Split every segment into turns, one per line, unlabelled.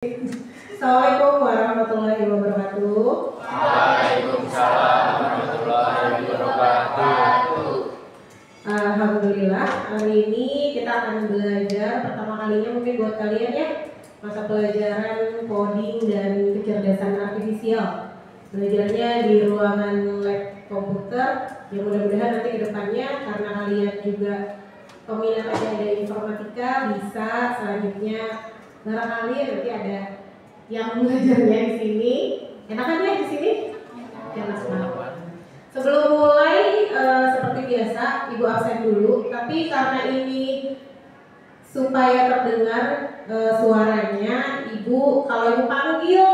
Assalamualaikum warahmatullahi wabarakatuh.
Waalaikumsalam warahmatullahi wabarakatuh.
Alhamdulillah, hari ini kita akan belajar pertama kalinya mungkin buat kalian ya, masa pelajaran coding dan kecerdasan artifisial. Belajarnya di ruangan lab komputer, yang mudah-mudahan nanti ke depannya karena kalian juga peminat ada informatika, bisa selanjutnya barangkali nanti ada yang belajarnya di sini. Enakan ya di sini? Enak banget. Sebelum mulai seperti biasa Ibu absen dulu, tapi karena ini supaya terdengar suaranya, Ibu kalau Ibu panggil,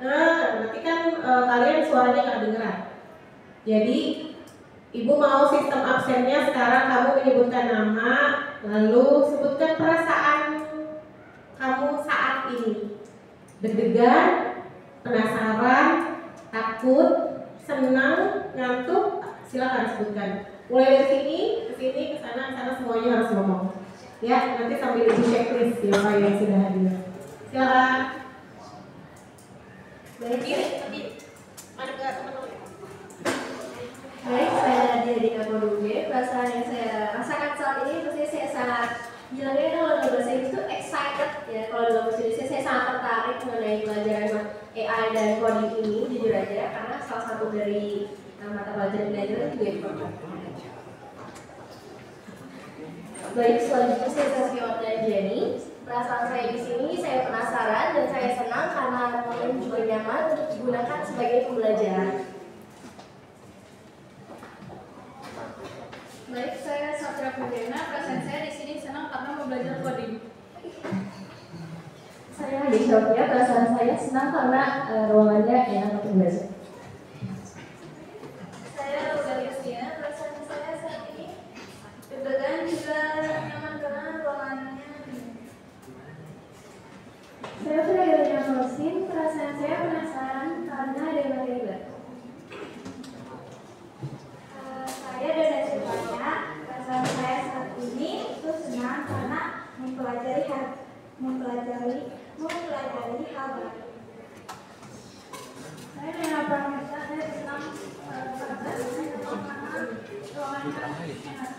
nanti kan kalian suaranya nggak dengeran. Jadi Ibu mau sistem absennya sekarang kamu menyebutkan nama, lalu sebutkan perasaan kamu saat ini. Deg-degan, penasaran, takut, senang, ngantuk, silakan sebutkan. Mulai dari sini, ke sini, ke sana semuanya harus ngomong. Ya, nanti sambil Ibu checklist siapa yang sudah hadir. Silakan. Baik, mana ke teman-teman?
Baik, saya Nadia di Kapoduge. Perasaan yang saya rasakan saat ini, maksudnya saya sangat bilangnya kalau dalam bahasa Inggris itu excited ya. Kalau dalam bahasa Indonesia saya sangat tertarik mengenai pelajaran AI dan coding ini, jujur aja, karena salah satu dari mata pelajaran belajar juga informatika. Baik, selanjutnya saya Sasiwati Anjani. Perasaan saya di sini, saya penasaran dan saya senang karena momen juga nyaman untuk digunakan sebagai pembelajaran.
Baik, saya Satria Pudena. Perasaan saya di sini senang karena mau belajar coding.
Saya di Sofia, perasaan saya senang karena ruangannya enak untuk belajar.
Saya Rosa Justina. Perasaan saya saat ini deg-degan juga nyaman karena ruangannya.
Saya Frederina Rosin, perasaan saya penasaran karena ada materi baru.
Saya Dada Silvania, perasaan saya saat ini itu senang karena mempelajari hal baru.
Saya Nena Pramita. Saya senang karena ruangannya enak.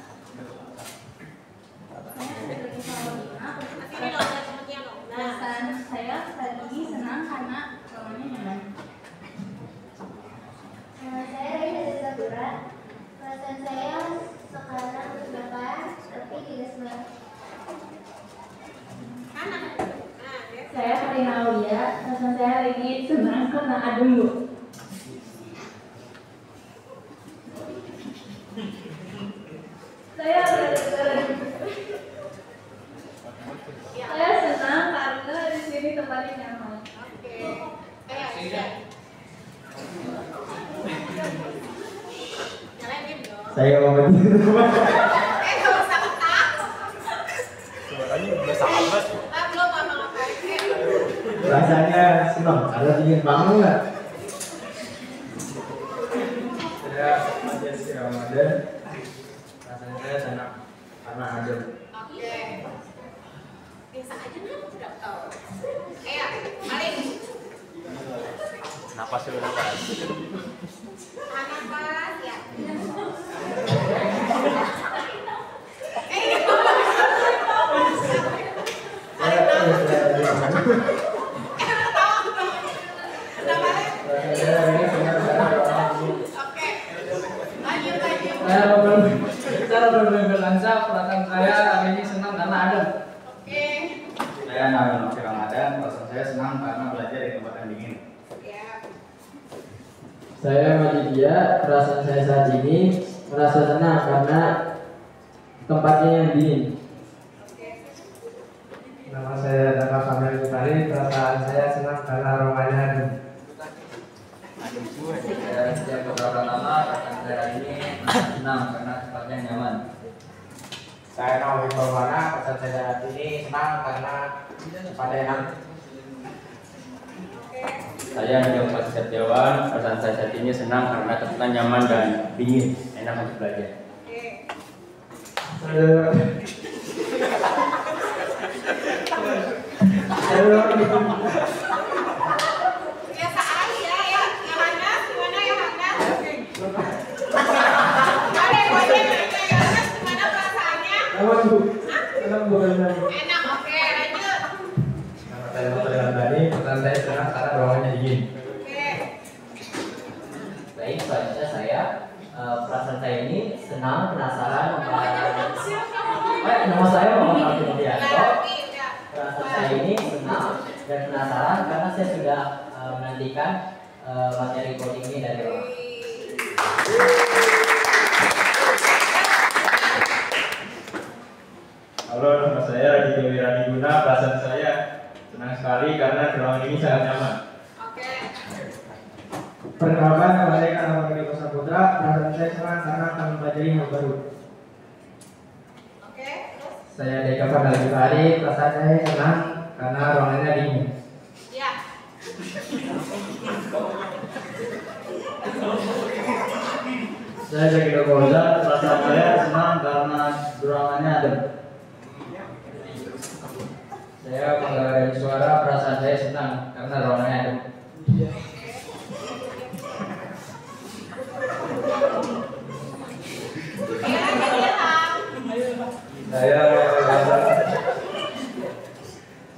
Saya Federina Paulina. Perasaan saya saat ini senang karena ruangannya nyaman.
Saya Raina Zabura, perasaan saya sekarang berbakat tapi tidak semangat.
Saya Karina Aulia, perasaan saya hari ini senang karena ada dulu. Saya senang karena di sini tempatnya nyaman.
Saya Muhammad.
Kalau usah ketak.
Suaranya biasa banget.
Belum apa-apa.
Rasanya senang, ada dingin banget. Saya Majen Ramadan. Rasanya saya senang karena adem.
Oke. Biasa aja nih, tidak tahu. Ya, balik.
Napas dulu, napas.
Napas ya.
Saya Robert Belanza, perasaan saya hari ini senang karena ada.
Oke.
Saya Nabil Novi Ramadan, perasaan saya senang karena belajar di tempat yang dingin.
Ya.
Saya Madidya, perasaan saya saat ini merasa senang karena tempatnya yang dingin.
Nama saya Daka Kamil Bukari, perasaan saya senang karena ruangannya adem.
Saya setiap beberapa lama perasaan saya ini senang karena tempatnya nyaman.
Saya Nawawi Perwana, perasaan saya saat ini senang karena tempatnya enak.
Saya Nidam Fasih Setiawan, perasaan saya saat ini senang karena tempatnya nyaman dan dingin, enak untuk belajar.
Saya
Biasa aja ya. Yohanes, gimana Yohanes? Ada yang mau nanya Yohanes, gimana perasaannya? Enak, oke, lanjut.
Nama saya Dr. Yandani, perasaan saya senang karena ruangannya dingin.
Oke.
Baik, selanjutnya saya perasaan saya ini senang, penasaran, nama saya Muhammad Alvin Widianto. Perasaan saya ini senang dan penasaran karena saya sudah menantikan materi coding ini dari awal.
Halo, nama saya Raditya Wiradiguna. Perasaan saya senang sekali karena ruangan ini sangat nyaman.
Oke.
Perkenalkan, nama saya Kanal Murni Saputra. Perasaan saya senang karena akan mempelajari hal baru.
Oke, terus?
Saya Deka Fadal Jufari. Perasaan saya senang karena ruangannya dingin.
Ya.
Saya Zaki Dokoza. Perasaan saya senang karena ruangannya adem. Saya Panggala dari Suara. Perasaan saya senang karena ruangannya adem.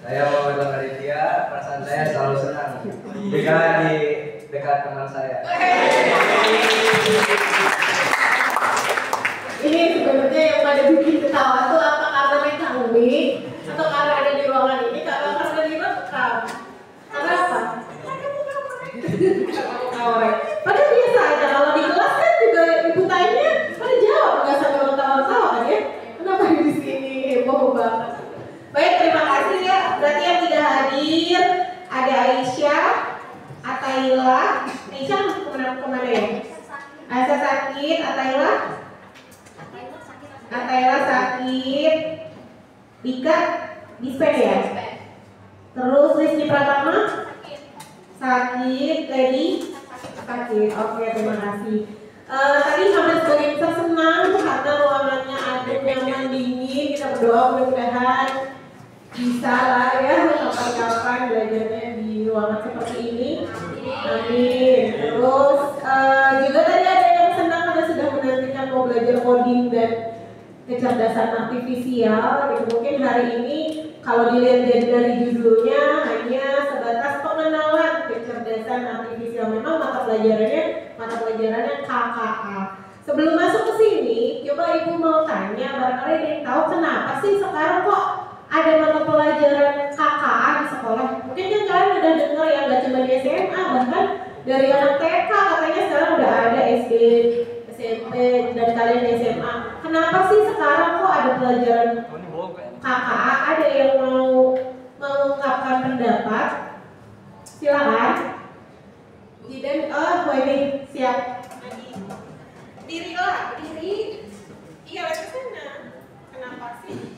Saya Muhammad Raditya. Perasaan saya selalu senang jika di dekat teman saya.
Ini sebenarnya yang pada bikin ketawa tuh apa karena main kambing atau karena ada di ruangan ini karena direkam. Karena apa? Padahal biasa aja kalau di kelas kan juga ibu tanya pada jawab nggak sampai ketawa-ketawa kan ya? Kenapa di sini heboh banget? Baik, terima kasih ya. Berarti yang tidak hadir ada Aisyah, Ataila. Aisyah kemana ya? Aisyah sakit, Ataila sakit, Dika dispen ya. Terus Rizky Pratama sakit, Lady sakit. Oke, terima kasih. Tadi sampai sebagian besar senang karena ruangannya adem, nyaman, dingin. Kita berdoa mudah-mudahan bisa lah ya kapan-kapan belajarnya di ruangan seperti ini. Amin. Terus juga tadi ada yang senang karena sudah menantikan mau belajar coding dan kecerdasan artifisial. Gitu. Mungkin hari ini kalau dilihat dari judulnya hanya sebatas pengenalan kecerdasan artifisial. Memang mata pelajarannya KKA. Sebelum masuk ke sini, coba ibu mau tanya, barangkali ada yang tahu kenapa sih sekarang kok ada mata pelajaran KKA di sekolah? Mungkin kan kalian udah dengar ya, nggak cuma di SMA, bahkan dari anak TK katanya sekarang udah ada SD, SMP, dan kalian di SMA. Kenapa sih sekarang kok ada pelajaran KKA? Ada yang mau mengungkapkan pendapat? Silakan. Jidan, ini siap. Diri lah, berdiri. Iya, lewat ke sana. Kenapa sih?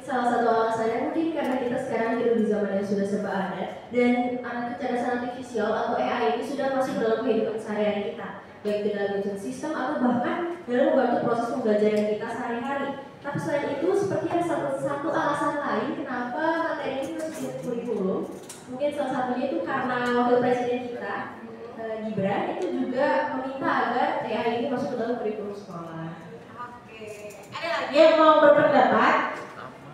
Salah satu alasannya mungkin karena kita sekarang hidup di zaman yang sudah serba ada dan kecerdasan artifisial atau AI ini sudah masuk dalam kehidupan sehari-hari kita, baik di dalam ujian sistem atau bahkan dalam membantu proses pembelajaran kita sehari-hari. Tapi selain itu, seperti ada satu alasan lain kenapa materi ini masuk di kurikulum. Mungkin salah satunya itu karena wakil presiden kita, Gibran, itu juga meminta agar AI ini masuk ke dalam kurikulum sekolah.
Oke. Ada lagi yang mau berpendapat?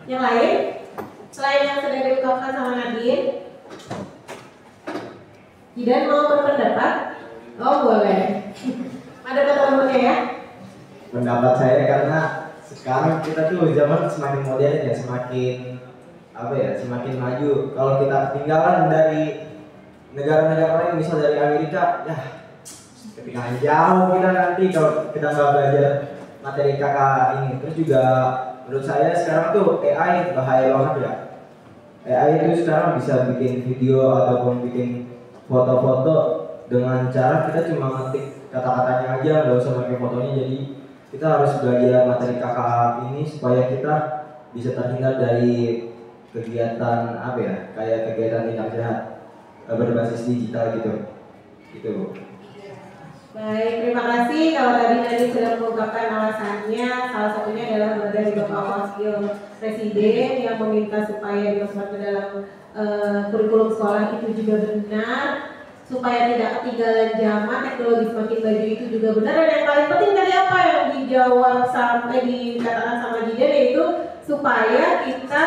Yang lain? Selain yang sudah diungkapkan sama Nadine? Jidan mau berpendapat? Oh boleh. Ada teman-temannya ya?
Pendapat saya karena sekarang kita tuh zaman semakin modern ya, semakin maju. Kalau kita ketinggalan dari negara-negara lain, misal dari Amerika, ya ketinggalan jauh kita nanti kalau kita nggak belajar materi KKA ini. Terus juga menurut saya sekarang tuh AI bahaya banget ya. AI itu sekarang bisa bikin video ataupun bikin foto-foto dengan cara kita cuma ngetik kata-katanya aja, nggak usah pakai fotonya. Jadi kita harus belajar materi KKA ini supaya kita bisa terhindar dari kegiatan kayak kegiatan tidak sehat berbasis digital gitu.
Baik, terima kasih. Kalau tadi Nadine sudah mengungkapkan alasannya, salah satunya adalah dari Bapak Wakil Presiden yang meminta supaya dimasukkan ke dalam kurikulum sekolah itu juga benar, supaya tidak ketinggalan zaman, teknologi semakin maju itu juga benar. Dan yang paling penting tadi apa yang dijawab sampai dikatakan sama Jidan, yaitu supaya kita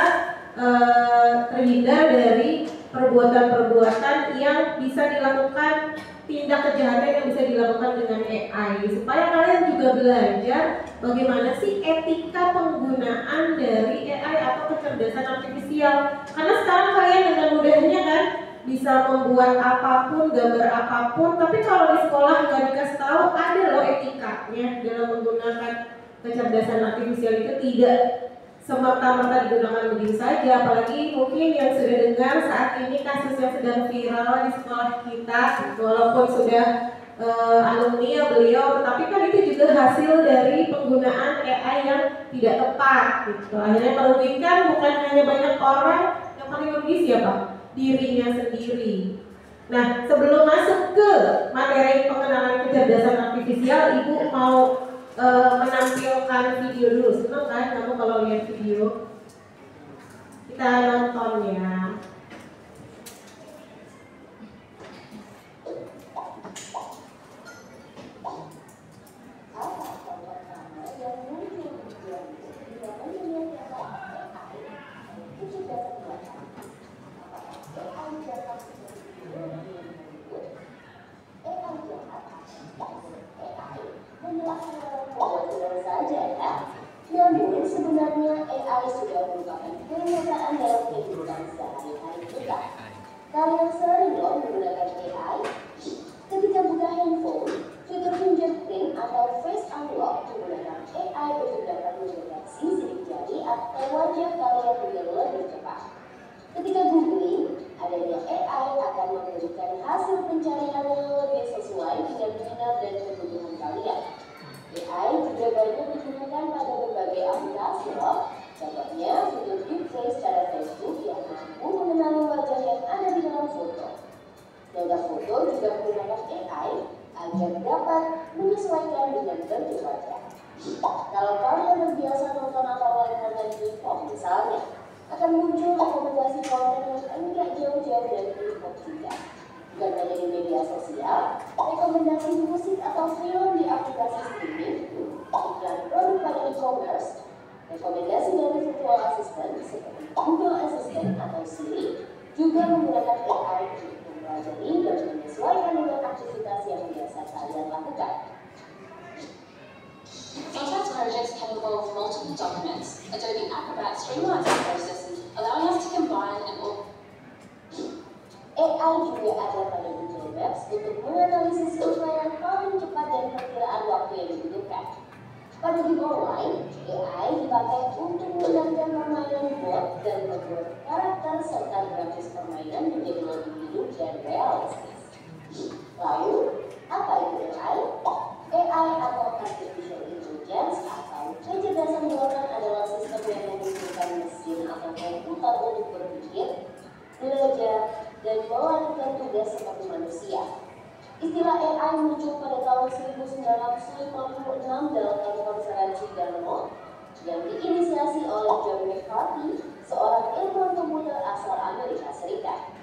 terhindar dari perbuatan-perbuatan yang bisa dilakukan, tindak kejahatan yang bisa dilakukan dengan AI, supaya kalian juga belajar bagaimana sih etika penggunaan dari AI atau kecerdasan artifisial. Karena sekarang kalian dengan mudahnya kan bisa membuat apapun, gambar apapun, tapi kalau di sekolah nggak dikasih tahu ada loh etikanya dalam menggunakan kecerdasan artifisial. Itu tidak semerta-merta digunakan begitu saja, apalagi mungkin yang sudah dengar saat ini kasus yang sedang viral di sekolah kita, walaupun sudah alumni beliau, tetapi kan itu juga hasil dari penggunaan AI yang tidak tepat gitu. Akhirnya merugikan bukan hanya banyak orang, yang paling rugi siapa? Dirinya sendiri. Nah, sebelum masuk ke materi pengenalan kecerdasan artifisial, Ibu mau menampilkan video dulu. Senang kan kamu kalau lihat video? Kita nonton ya.
Namun sebenarnya AI sudah merupakan kenyataan dalam kehidupan sehari-hari kita. Kalian sering loh menggunakan AI. Ketika buka handphone, fitur fingerprint atau face unlock menggunakan AI untuk dapat mendeteksi sidik jari atau wajah kalian dengan lebih cepat. Ketika googling, adanya AI akan memberikan hasil pencarian yang lebih sesuai dengan minat dan kebutuhan kalian. AI juga banyak digunakan pada berbagai aplikasi loh. Contohnya fitur deepfake pada Facebook yang mampu mengenali wajah yang ada di dalam foto. Data foto juga menggunakan AI agar dapat menyesuaikan dengan bentuk wajah. Kalau kalian terbiasa nonton atau live konten K-pop misalnya, akan muncul rekomendasi konten yang enggak jauh-jauh dari K-pop juga. Bukan hanya di media sosial, rekomendasi musik atau film di aplikasi streaming, iklan produk pada e-commerce, rekomendasi dari virtual assistant seperti Google Assistant atau Siri juga menggunakan AI untuk mempelajari dan menyesuaikan dengan aktivitas yang biasa kalian lakukan.
Sometimes projects can involve multiple documents. Adobe Acrobat streamlines the processes, allowing us to combine and
AI juga ada pada Google Maps untuk menganalisis rute yang paling cepat dan perkiraan waktu yang dibutuhkan. Pada game online, AI dipakai untuk mengendalikan permainan bot dan membuat karakter serta grafis permainan menjadi lebih hidup dan realistis. Lalu, apa itu AI? AI atau Artificial Intelligence atau kecerdasan buatan adalah sistem yang membutuhkan mesin atau komputer untuk berpikir, belajar, dan melakukan tugas seperti manusia. Istilah AI muncul pada tahun 1956 dalam konferensi Dartmouth yang diinisiasi oleh John McCarthy, seorang ilmuwan komputer asal Amerika Serikat.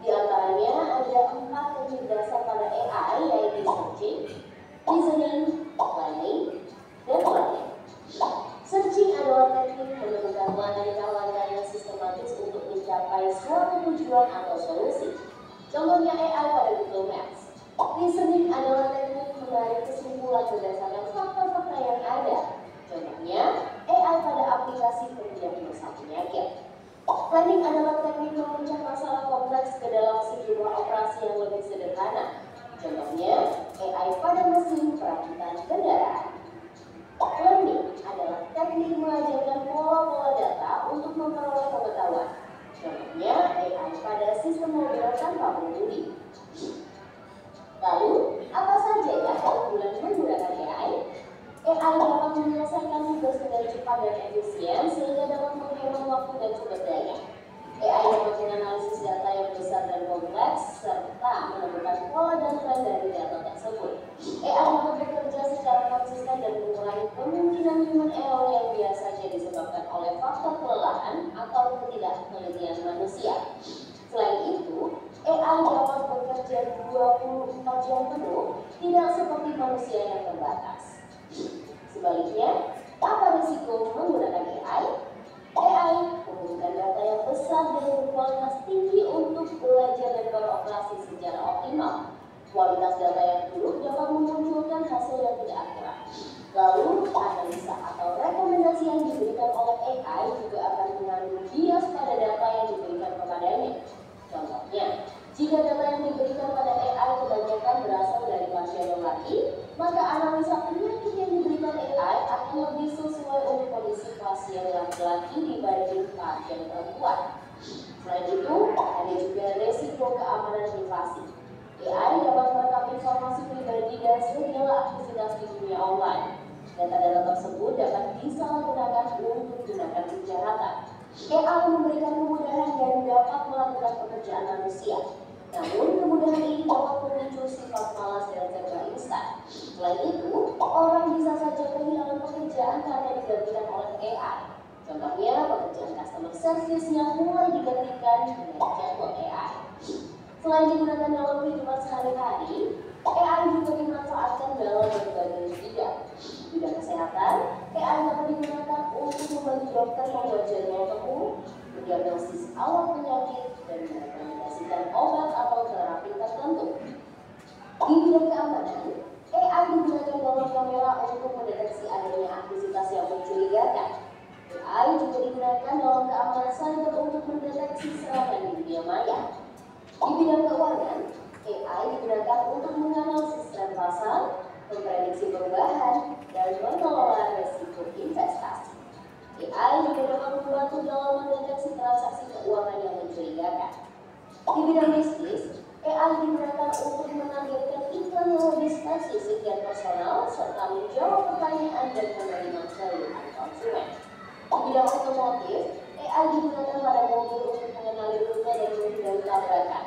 Di antaranya ada 4 kecerdasan pada AI, yaitu searching, reasoning, planning, dan learning. Searching adalah teknik menemukan langkah-langkah yang sistematis untuk mencapai suatu tujuan atau solusi. Contohnya AI pada Google Maps. Reasoning adalah teknik menarik kesimpulan berdasarkan fakta-fakta yang ada. Contohnya AI pada aplikasi pendiagnosa penyakit. Planning adalah teknik memecah masalah kompleks ke dalam sejumlah operasi yang lebih sederhana. Contohnya AI pada mesin perakitan kendaraan. Learning adalah teknik mengajarkan pola-pola data untuk memperoleh pengetahuan. Contohnya AI pada sistem mobil tanpa pengemudi. Lalu, apa saja ya keunggulan menggunakan AI? AI dapat menyelesaikan tugas dengan cepat dan efisien sehingga dapat menghemat waktu dan sumber daya. AI dapat menganalisis data yang besar dan kompleks serta menemukan pola dan tren dari data tersebut. tersebut. AI dapat bekerja secara konsisten dan mengurangi kemungkinan human error yang biasanya disebabkan oleh faktor kelelahan atau ketidaktelitian manusia. Selain itu, AI dapat bekerja 24 jam penuh, tidak seperti manusia yang terbatas. Sebaliknya, apa risiko menggunakan AI? AI membutuhkan data yang besar dan berkualitas tinggi untuk belajar dan beroperasi secara optimal. Kualitas data yang buruk dapat memunculkan hasil yang tidak akurat. Lalu, analisa atau rekomendasi yang diberikan oleh AI juga akan mengandung bias pada data yang diberikan kepadanya. Contohnya, jika data yang diberikan pada AI kebanyakan berasal dari pasien yang laki, maka analisa penyakit yang diberikan AI akan lebih sesuai untuk kondisi pasien laki-laki dibanding pasien perempuan. Selain itu, ada juga resiko keamanan privasi. AI dapat merekam informasi pribadi dan segala aktivitas di dunia online. Data-data tersebut dapat disalahgunakan untuk tindakan kejahatan. AI memberikan kemudahan dan dapat melakukan pekerjaan manusia. Namun, kemudahan ini dapat memicu sifat malas dan serba instan. Selain itu, orang bisa saja kehilangan pekerjaan karena digantikan oleh AI. Contohnya, pekerjaan customer service yang mulai digantikan dengan chatbot AI. Selain digunakan dalam kehidupan sehari-hari, AI juga dimanfaatkan dalam berbagai bidang. Di bidang kesehatan, AI dapat digunakan untuk membantu dokter membuat jadwal temu, mendiagnosis awal penyakit, dan merekomendasikan obat atau terapi tertentu. Di bidang keamanan, AI digunakan dalam kamera untuk mendeteksi adanya aktivitas yang mencurigakan. AI juga digunakan dalam keamanan cyber untuk mendeteksi serangan di dunia maya. Di bidang keuangan, AI digunakan untuk menganalisis tren pasar, memprediksi perubahan, dan mengelola risiko investasi. AI juga dapat membantu dalam mendeteksi transaksi keuangan yang mencurigakan. Di bidang bisnis, AI digunakan untuk menargetkan iklan yang lebih spesifik dan personal, serta menjawab pertanyaan dan menerima keluhan konsumen. Di bidang otomotif, AI digunakan pada mobil untuk mengenali rute dan menghindari tabrakan.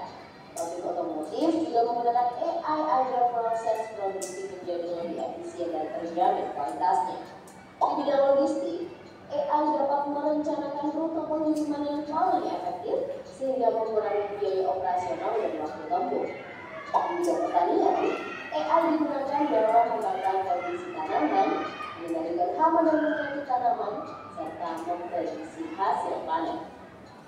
Pabrik otomotif juga menggunakan AI agar proses produksi menjadi lebih efisien dan terjamin kualitasnya. Di bidang logistik, AI dapat merencanakan rute pengiriman yang paling efektif sehingga mengurangi biaya operasional dan waktu tempuh. Di bidang pertanian, AI digunakan dalam memantau kondisi tanaman, mengendalikan hama dan penyakit tanaman, serta memprediksi hasil panen.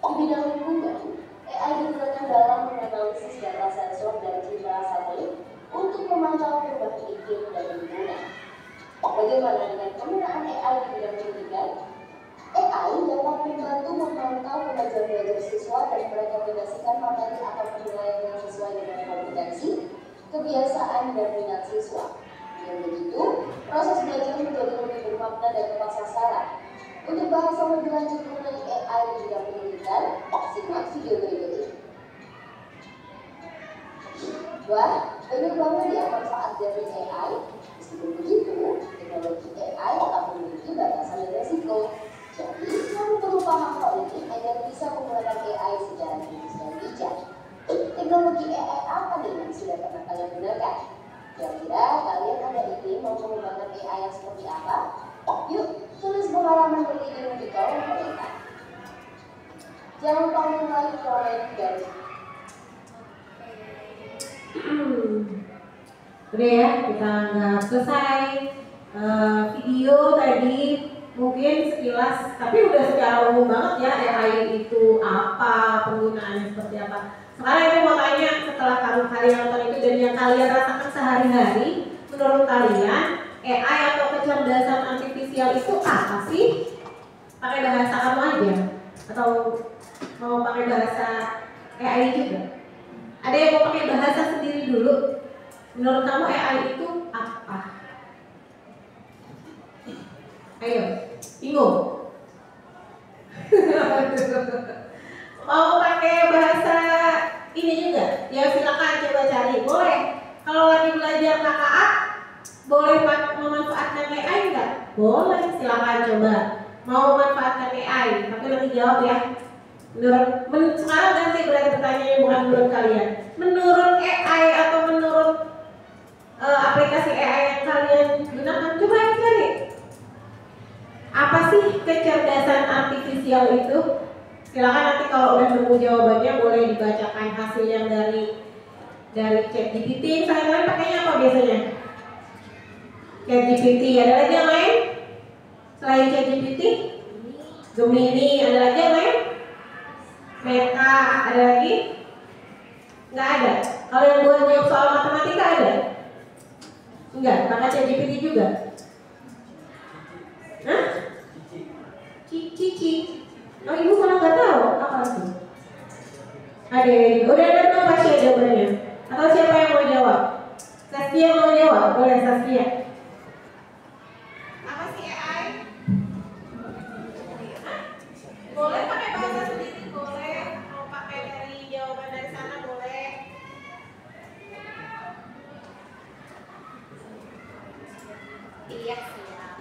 Di bidang lingkungan, AI digunakan dalam menganalisis data sensor dan citra satelit untuk memantau perubahan iklim dan lingkungan. Bagaimana dengan penggunaan AI di bidang pendidikan? AI dapat membantu memantau kemajuan belajar siswa dan merekomendasikan materi atau penilaian yang sesuai dengan kompetensi, kebiasaan, dan minat siswa. Dengan begitu, proses belajar menjadi lebih bermakna dan tepat sasaran. Untuk bahas lebih lanjut mengenai AI di bidang pendidikan, simak video berikut ini. Wah, banyak banget ya manfaat dari AI. Meskipun begitu, teknologi AI tetap memiliki batasan dan resiko. Jadi, kamu perlu paham hal ini agar bisa menggunakan AI secara kritis dan bijak. Teknologi AI apa nih yang sudah pernah kalian gunakan? Kira-kira kalian ada ide mau mengembangkan AI yang seperti apa? Yuk, tulis pengalaman berikut di kolom komentar. Jangan lupa like, comment, dan
udah ya, kita nggak selesai video tadi. Mungkin sekilas, tapi udah secara umum banget ya AI itu apa, penggunaannya seperti apa. Sekarang aku mau tanya, setelah kalian nonton itu dan yang kalian rasakan sehari-hari, menurut kalian AI atau kecerdasan artifisial itu apa sih? Pakai bahasa kamu aja? Atau mau pakai bahasa AI juga? Ada yang mau pakai bahasa sendiri dulu? Menurut kamu AI itu apa? Ayo, bingung? Mau pakai bahasa ini juga? Ya silakan coba cari, boleh. Kalau lagi belajar KKA, boleh memanfaatkan AI enggak? Boleh, silakan coba. Mau memanfaatkan AI, tapi nanti jawab ya. Sekarang ganti berarti pertanyaannya, bukan menurut kalian. Menurut AI atau menurut artifisial itu? Silakan nanti kalau udah nemu jawabannya boleh dibacakan hasil yang dari ChatGPT. Kalian pakainya apa biasanya? ChatGPT. Ada lagi yang lain selain ChatGPT? Gemini. Ada lagi yang lain? Meta. Ada lagi? Nggak ada. Kalau yang buat jawab soal matematika ada? Enggak. Pakai ChatGPT juga? Hah? Cici. Oh, ibu malah nggak tahu apa itu? Ada. Udah ada belum pasti jawabannya? Atau siapa yang mau jawab? Saskia mau jawab? Boleh Saskia. Apa sih AI? Boleh pakai bahasa sendiri, boleh. Mau pakai dari jawaban dari sana, boleh. Iya, siap.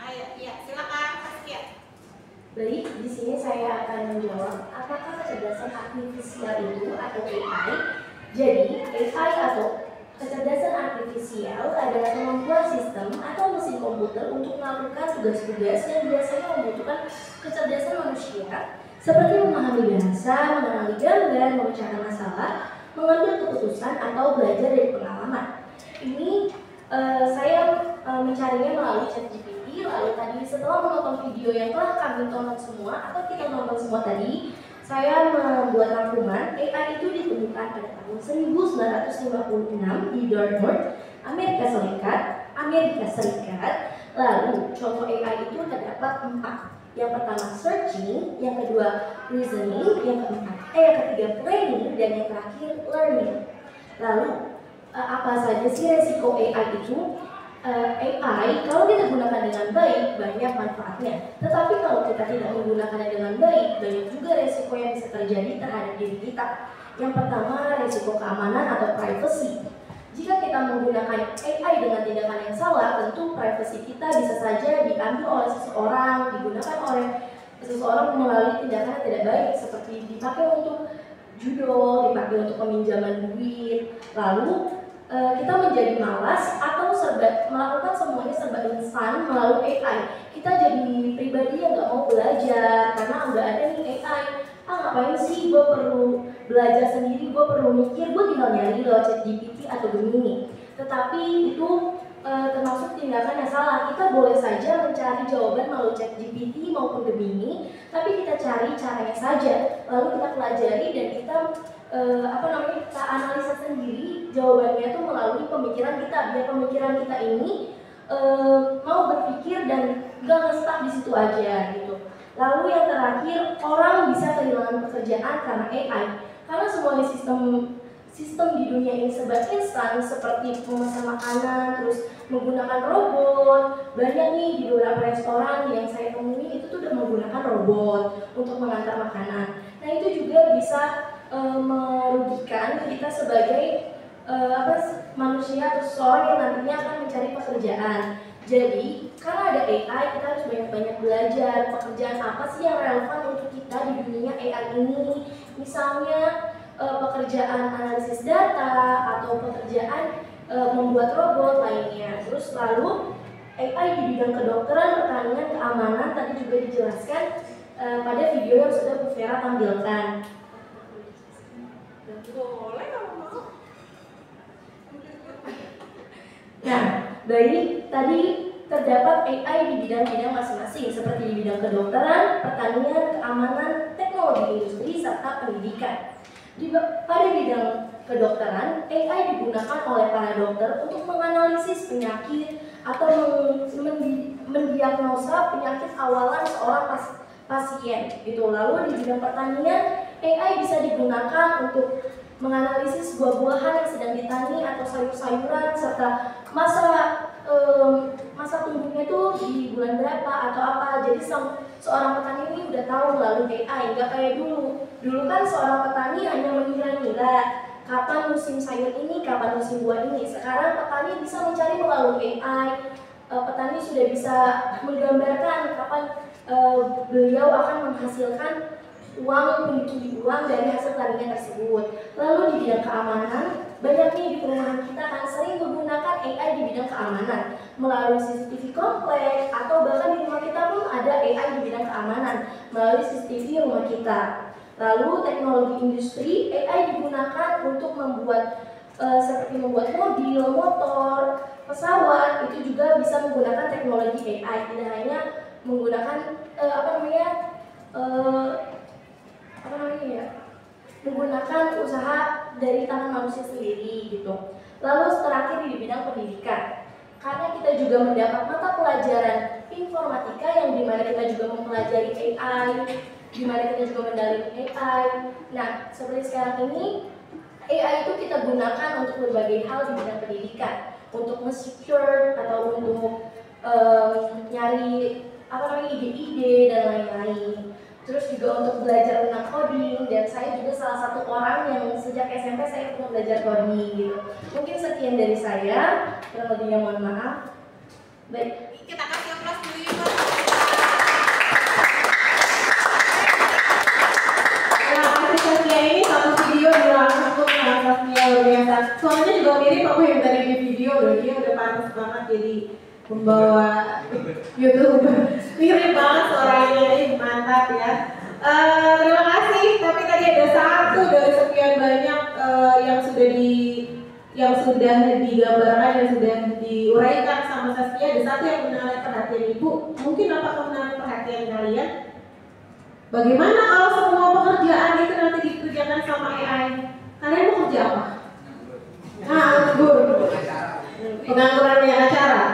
Ayo, iya, silakan Saskia.
Baik, di sini saya akan menjawab apakah kecerdasan artifisial itu atau AI. Jadi, AI atau kecerdasan artifisial adalah kemampuan sistem atau mesin komputer untuk melakukan tugas-tugas yang biasanya membutuhkan kecerdasan manusia, seperti memahami bahasa, mengenali gambar, memecahkan masalah, mengambil keputusan, atau belajar dari pengalaman. Ini saya mencarinya melalui ChatGPT. Lalu tadi setelah menonton video yang telah kami tonton semua atau kita nonton semua tadi, saya membuat rangkuman. AI itu ditemukan pada tahun 1956 di Dartmouth, Amerika Serikat. Lalu contoh AI itu terdapat 4. Yang pertama searching, yang kedua reasoning, yang ketiga planning, dan yang terakhir learning. Lalu apa saja sih resiko AI itu? AI kalau kita gunakan dengan baik banyak manfaatnya, tetapi kalau kita tidak menggunakannya dengan baik banyak juga resiko yang bisa terjadi terhadap diri kita. Yang pertama resiko keamanan atau privacy. Jika kita menggunakan AI dengan tindakan yang salah, tentu privasi kita bisa saja diambil oleh seseorang, digunakan oleh seseorang melalui tindakan yang tidak baik, seperti dipakai untuk judul, dipakai untuk peminjaman duit. Lalu kita menjadi malas atau melakukan semuanya serba instan melalui AI. Kita jadi pribadi yang nggak mau belajar karena udah ada nih AI. Ngapain sih gue perlu belajar sendiri, gue perlu mikir, gue tinggal nyari lewat ChatGPT atau Gemini. Tetapi itu termasuk tindakan yang salah. Kita boleh saja mencari jawaban melalui ChatGPT maupun Gemini, tapi kita cari caranya saja, lalu kita pelajari dan kita kita analisa sendiri jawabannya itu melalui pemikiran kita, biar pemikiran kita ini mau berpikir dan gak nge-stuck di situ aja gitu. Lalu yang terakhir, orang bisa kehilangan pekerjaan karena AI, karena semuanya sistem di dunia ini serba instan, seperti pemesan makanan, terus menggunakan robot. Banyak nih di beberapa restoran yang saya temui itu tuh udah menggunakan robot untuk mengantar makanan. Nah itu juga bisa merugikan kita sebagai manusia atau seseorang yang nantinya akan mencari pekerjaan. Jadi karena ada AI, kita harus banyak-banyak belajar pekerjaan apa sih yang relevan untuk kita di dunia AI ini. Misalnya pekerjaan analisis data atau pekerjaan membuat robot lainnya. Terus lalu AI di bidang kedokteran, pertanian, keamanan tadi juga dijelaskan pada video yang sudah Bu Vera tampilkan.
Boleh kalau mau.
Nah, baik, tadi terdapat AI di bidang-bidang masing-masing seperti di bidang kedokteran, pertanian, keamanan, teknologi industri, serta pendidikan. Pada bidang kedokteran, AI digunakan oleh para dokter untuk menganalisis penyakit atau mendiagnosa penyakit awalan seorang pasien. Lalu di bidang pertanian, AI bisa digunakan untuk menganalisis buah-buahan yang sedang ditani atau sayur-sayuran serta masa tumbuhnya itu di bulan berapa atau apa. Jadi seorang petani ini udah tahu melalui AI, nggak kayak dulu. Dulu kan seorang petani hanya mengira-ngira kapan musim sayur ini, kapan musim buah ini. Sekarang petani bisa mencari melalui AI. Petani sudah bisa menggambarkan kapan beliau akan menghasilkan uang, pundi-pundi uang dari hasil tanian tersebut. Lalu di bidang keamanan, banyak nih di perumahan kita kan sering menggunakan AI di bidang keamanan melalui CCTV komplek, atau bahkan di rumah kita pun ada AI di bidang keamanan melalui CCTV rumah kita. Lalu teknologi industri, AI digunakan untuk membuat seperti membuat mobil, motor, pesawat, itu juga bisa menggunakan teknologi AI, tidak hanya menggunakan menggunakan usaha dari tangan manusia sendiri gitu. Lalu terakhir di bidang pendidikan, karena kita juga mendapat mata pelajaran informatika yang dimana kita juga mempelajari AI, dimana kita juga mendalami AI. Nah, seperti sekarang ini AI itu kita gunakan untuk berbagai hal di bidang pendidikan, untuk nge-secure atau untuk nyari ide-ide dan lain-lain. Terus juga untuk belajar tentang coding, dan saya juga salah satu orang yang sejak SMP saya pernah belajar coding gitu. Mungkin sekian dari saya, kurang lebihnya mohon maaf. Baik,
kita kasih aplaus dulu ya Pak.
Terima kasih Saskia, ini satu video dirangkum sama Saskia luar biasa. Suaranya juga mirip aku yang tadi di video loh, dia udah pantas banget jadi pembawa YouTube. Mirip banget suaranya, ini mantap ya. Terima kasih, tapi tadi ada satu dari sekian banyak yang sudah digambarkan, yang sudah diuraikan sama Saskia. Ada satu yang menarik perhatian Ibu. Mungkin apakah menarik perhatian kalian? Bagaimana kalau semua pekerjaan itu nanti dikerjakan sama AI? Kalian mau kerja apa? Nganggur. Pengangguran banyak acara.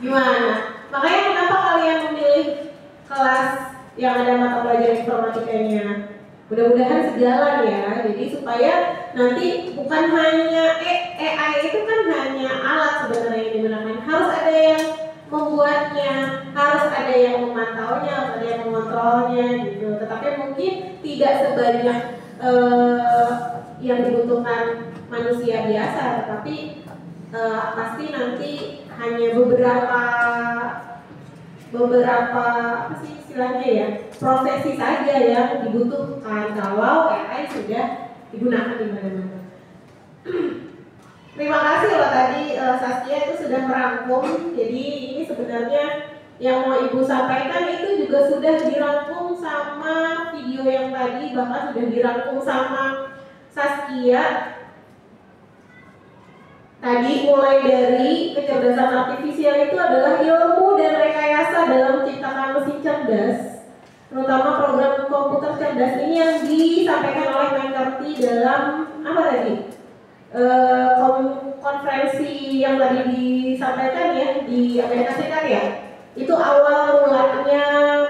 Gimana? Makanya kenapa kalian memilih kelas yang ada mata pelajaran informatikanya? Mudah-mudahan sejalan ya. Jadi supaya nanti bukan hanya AI itu kan hanya alat sebenarnya yang digunakan. Harus ada yang membuatnya, harus ada yang memantaunya, harus ada yang mengontrolnya gitu. Tetapi mungkin tidak sebanyak yang dibutuhkan manusia biasa, tetapi pasti nanti hanya beberapa apa sih istilahnya ya, profesi saja yang dibutuhkan kalau AI sudah digunakan di mana-mana. Terima kasih loh tadi Saskia itu sudah merangkum. Jadi ini sebenarnya yang mau Ibu sampaikan itu juga sudah dirangkum sama video yang tadi, bahkan sudah dirangkum sama Saskia. Tadi mulai dari kecerdasan artifisial itu adalah ilmu dan rekayasa dalam menciptakan mesin cerdas, terutama program komputer cerdas ini yang disampaikan oleh McCarthy dalam apa tadi? Konferensi yang tadi disampaikan ya di Amerika Serikat ya. Itu awal mulanya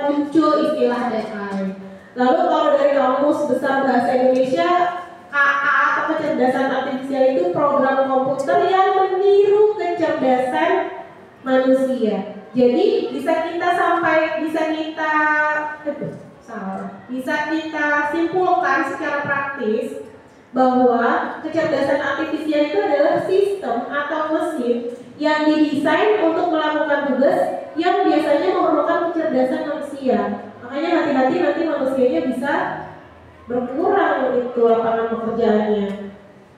muncul istilah AI. Lalu kalau dari Kamus Besar Bahasa Indonesia, KA atau kecerdasan artifisial itu program komputer yang meniru kecerdasan manusia. Jadi bisa kita simpulkan secara praktis bahwa kecerdasan artifisial itu adalah sistem atau mesin yang didesain untuk melakukan tugas yang biasanya memerlukan kecerdasan manusia. Makanya hati-hati nanti manusianya bisa berkurang itu lapangan pekerjaannya,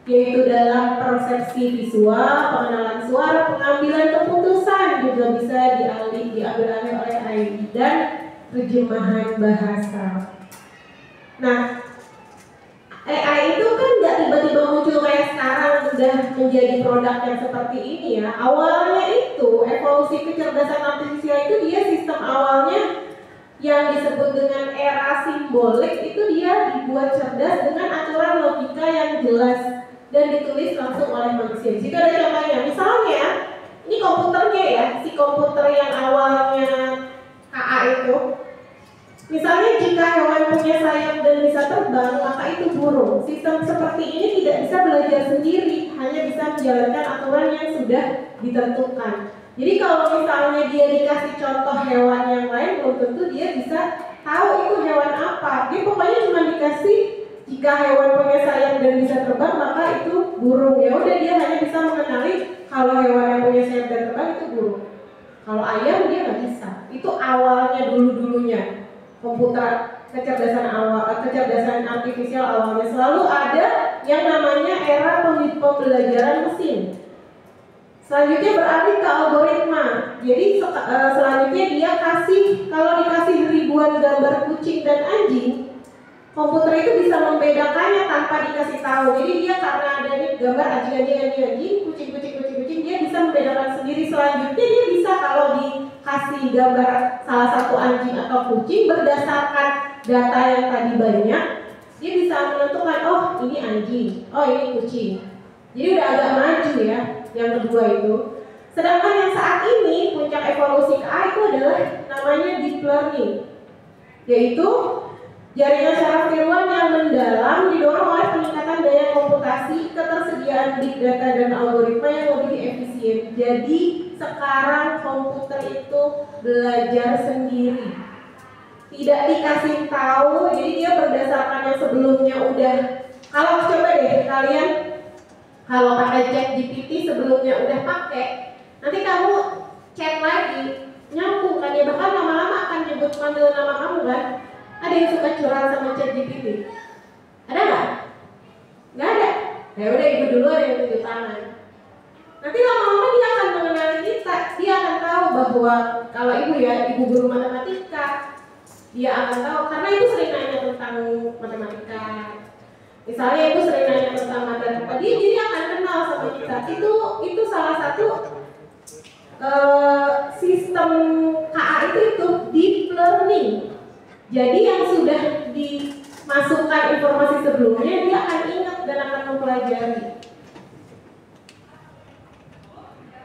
yaitu dalam persepsi visual, pengenalan suara, pengambilan keputusan juga bisa diambil alih oleh AI dan terjemahan bahasa. Nah, AI itu kan nggak tiba-tiba muncul kayak sekarang sudah menjadi produk yang seperti ini ya. Awalnya itu evolusi kecerdasan artifisial itu dia sistem awalnya yang disebut dengan era simbolik itu dia dibuat cerdas dengan aturan logika yang jelas dan ditulis langsung oleh manusia. Di situ ada contohnya. Misalnya ini komputernya ya, si komputer yang awalnya KA itu. Misalnya jika hewan punya sayap dan bisa terbang, maka itu burung. Sistem seperti ini tidak bisa belajar sendiri, hanya bisa menjalankan aturan yang sudah ditentukan. Jadi kalau misalnya dia dikasih contoh hewan yang lain, belum tentu dia bisa tahu itu hewan apa. Dia pokoknya cuma dikasih jika hewan punya sayap dan bisa terbang, maka itu burung. Ya udah, dia hanya bisa mengenali kalau hewan yang punya sayap dan terbang itu burung. Kalau ayam dia nggak bisa. Itu awalnya dulu-dulunya komputer kecerdasan artifisial awalnya selalu ada yang namanya era pembelajaran mesin. Selanjutnya beralih ke algoritma. Jadi selanjutnya dia kalau dikasih ribuan gambar kucing dan anjing, komputer itu bisa membedakannya tanpa dikasih tahu. Jadi dia karena ada nih gambar anjing, kucing, dia bisa membedakan sendiri. Selanjutnya dia bisa kalau dikasih gambar salah satu anjing atau kucing berdasarkan data yang tadi banyak, dia bisa menentukan oh ini anjing, oh ini kucing. Jadi udah agak maju ya yang kedua itu. Sedangkan yang saat ini puncak evolusi KA itu adalah namanya deep learning, yaitu jaringan saraf tiruan yang mendalam didorong oleh peningkatan daya komputasi, ketersediaan big data dan algoritma yang lebih efisien. Jadi sekarang komputer itu belajar sendiri, tidak dikasih tahu. Jadi dia berdasarkan yang sebelumnya udah. Kalau coba deh kalian kalau pakai ChatGPT sebelumnya udah pakai, nanti kamu chat lagi nyambung kan ya, bahkan lama-lama akan nyebut panggil nama kamu kan. Ada yang suka curhat sama ChatGPT? Ada nggak? Nggak ada. Ya udah ibu dulu ada yang tunjuk tangan. Nanti lama-lama dia akan mengenali kita. Dia akan tahu bahwa kalau ibu ya, ibu guru matematika, dia akan tahu karena ibu sering nanya tentang matematika. Misalnya ibu sering nanya tentang matematika, dia jadi akan kenal sama kita. Itu salah satu sistem KA itu deep learning. Jadi yang sudah dimasukkan informasi sebelumnya dia akan ingat dan akan mempelajari.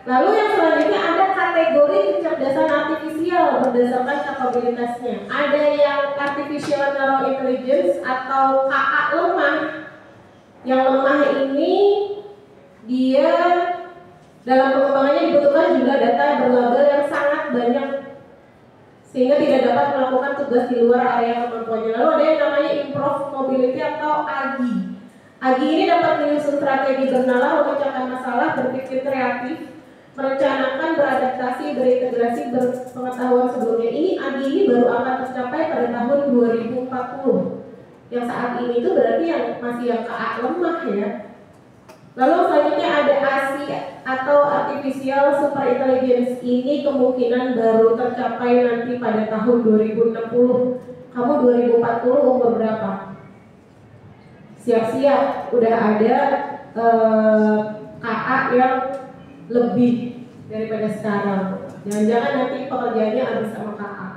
Lalu yang selanjutnya ada kategori kecerdasan artifisial berdasarkan kapabilitasnya. Ada yang artificial neural intelligence atau KA lemah. Yang lemah ini dia dalam pengembangannya dibutuhkan jumlah data berlabel yang sangat banyak sehingga tidak dapat melakukan tugas di luar area kemampuannya. Lalu ada yang namanya improve mobility atau AGI. AGI ini dapat menyusun strategi bernalar, memecahkan masalah, berpikir kreatif, merencanakan, beradaptasi, berintegrasi, berpengetahuan sebelumnya. Ini AGI ini baru akan tercapai pada tahun 2040. Yang saat ini itu berarti yang masih yang KA lemah ya. Lalu selanjutnya ada ASI atau Artificial Super Intelligence. Ini kemungkinan baru tercapai nanti pada tahun 2060. Kamu 2040 umur berapa? Siap-siap, udah ada KA yang lebih daripada sekarang. Jangan-jangan nanti pekerjaannya habis sama KA.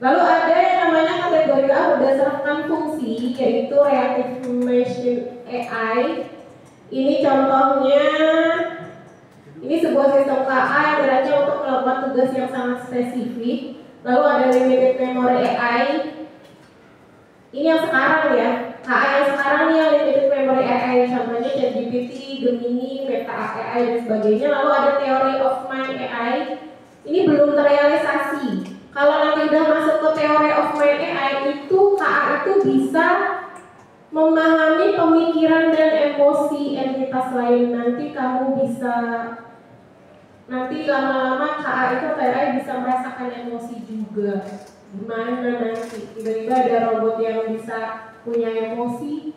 Lalu ada yang namanya kategori A berdasarkan fungsi, yaitu Reactive Machine AI. Ini contohnya, ini sebuah sistem KA yang dirancang untuk melakukan tugas yang sangat spesifik. Lalu ada Limited Memory AI. Ini yang sekarang ya, KA yang sekarang nih yang Limited Memory AI. Contohnya ChatGPT, Gemini, Meta AI dan sebagainya. Lalu ada Theory of Mind AI. Ini belum terrealisasi. Kalau nanti udah masuk ke Theory of Mind AI itu KA itu bisa memahami pemikiran dan emosi entitas lain. Nanti kamu bisa, nanti lama-lama KA itu AI bisa merasakan emosi juga. Gimana nanti tiba-tiba ada robot yang bisa punya emosi.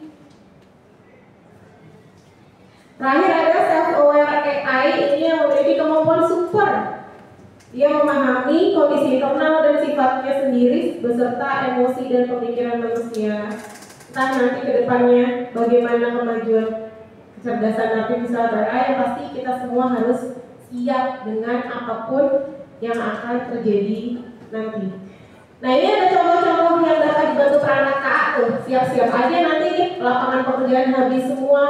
Terakhir ada self-aware AI. Ini yang memiliki kemampuan super. Dia memahami kondisi internal dan sifatnya sendiri beserta emosi dan pemikiran manusia. Entah nanti ke depannya bagaimana kemajuan kecerdasan artifisial AI, yang pasti kita semua harus siap dengan apapun yang akan terjadi nanti. Nah ini ada contoh-contoh yang dapat dibantu perangkat KA tuh. Siap-siap aja nanti nih lapangan pekerjaan habis semua.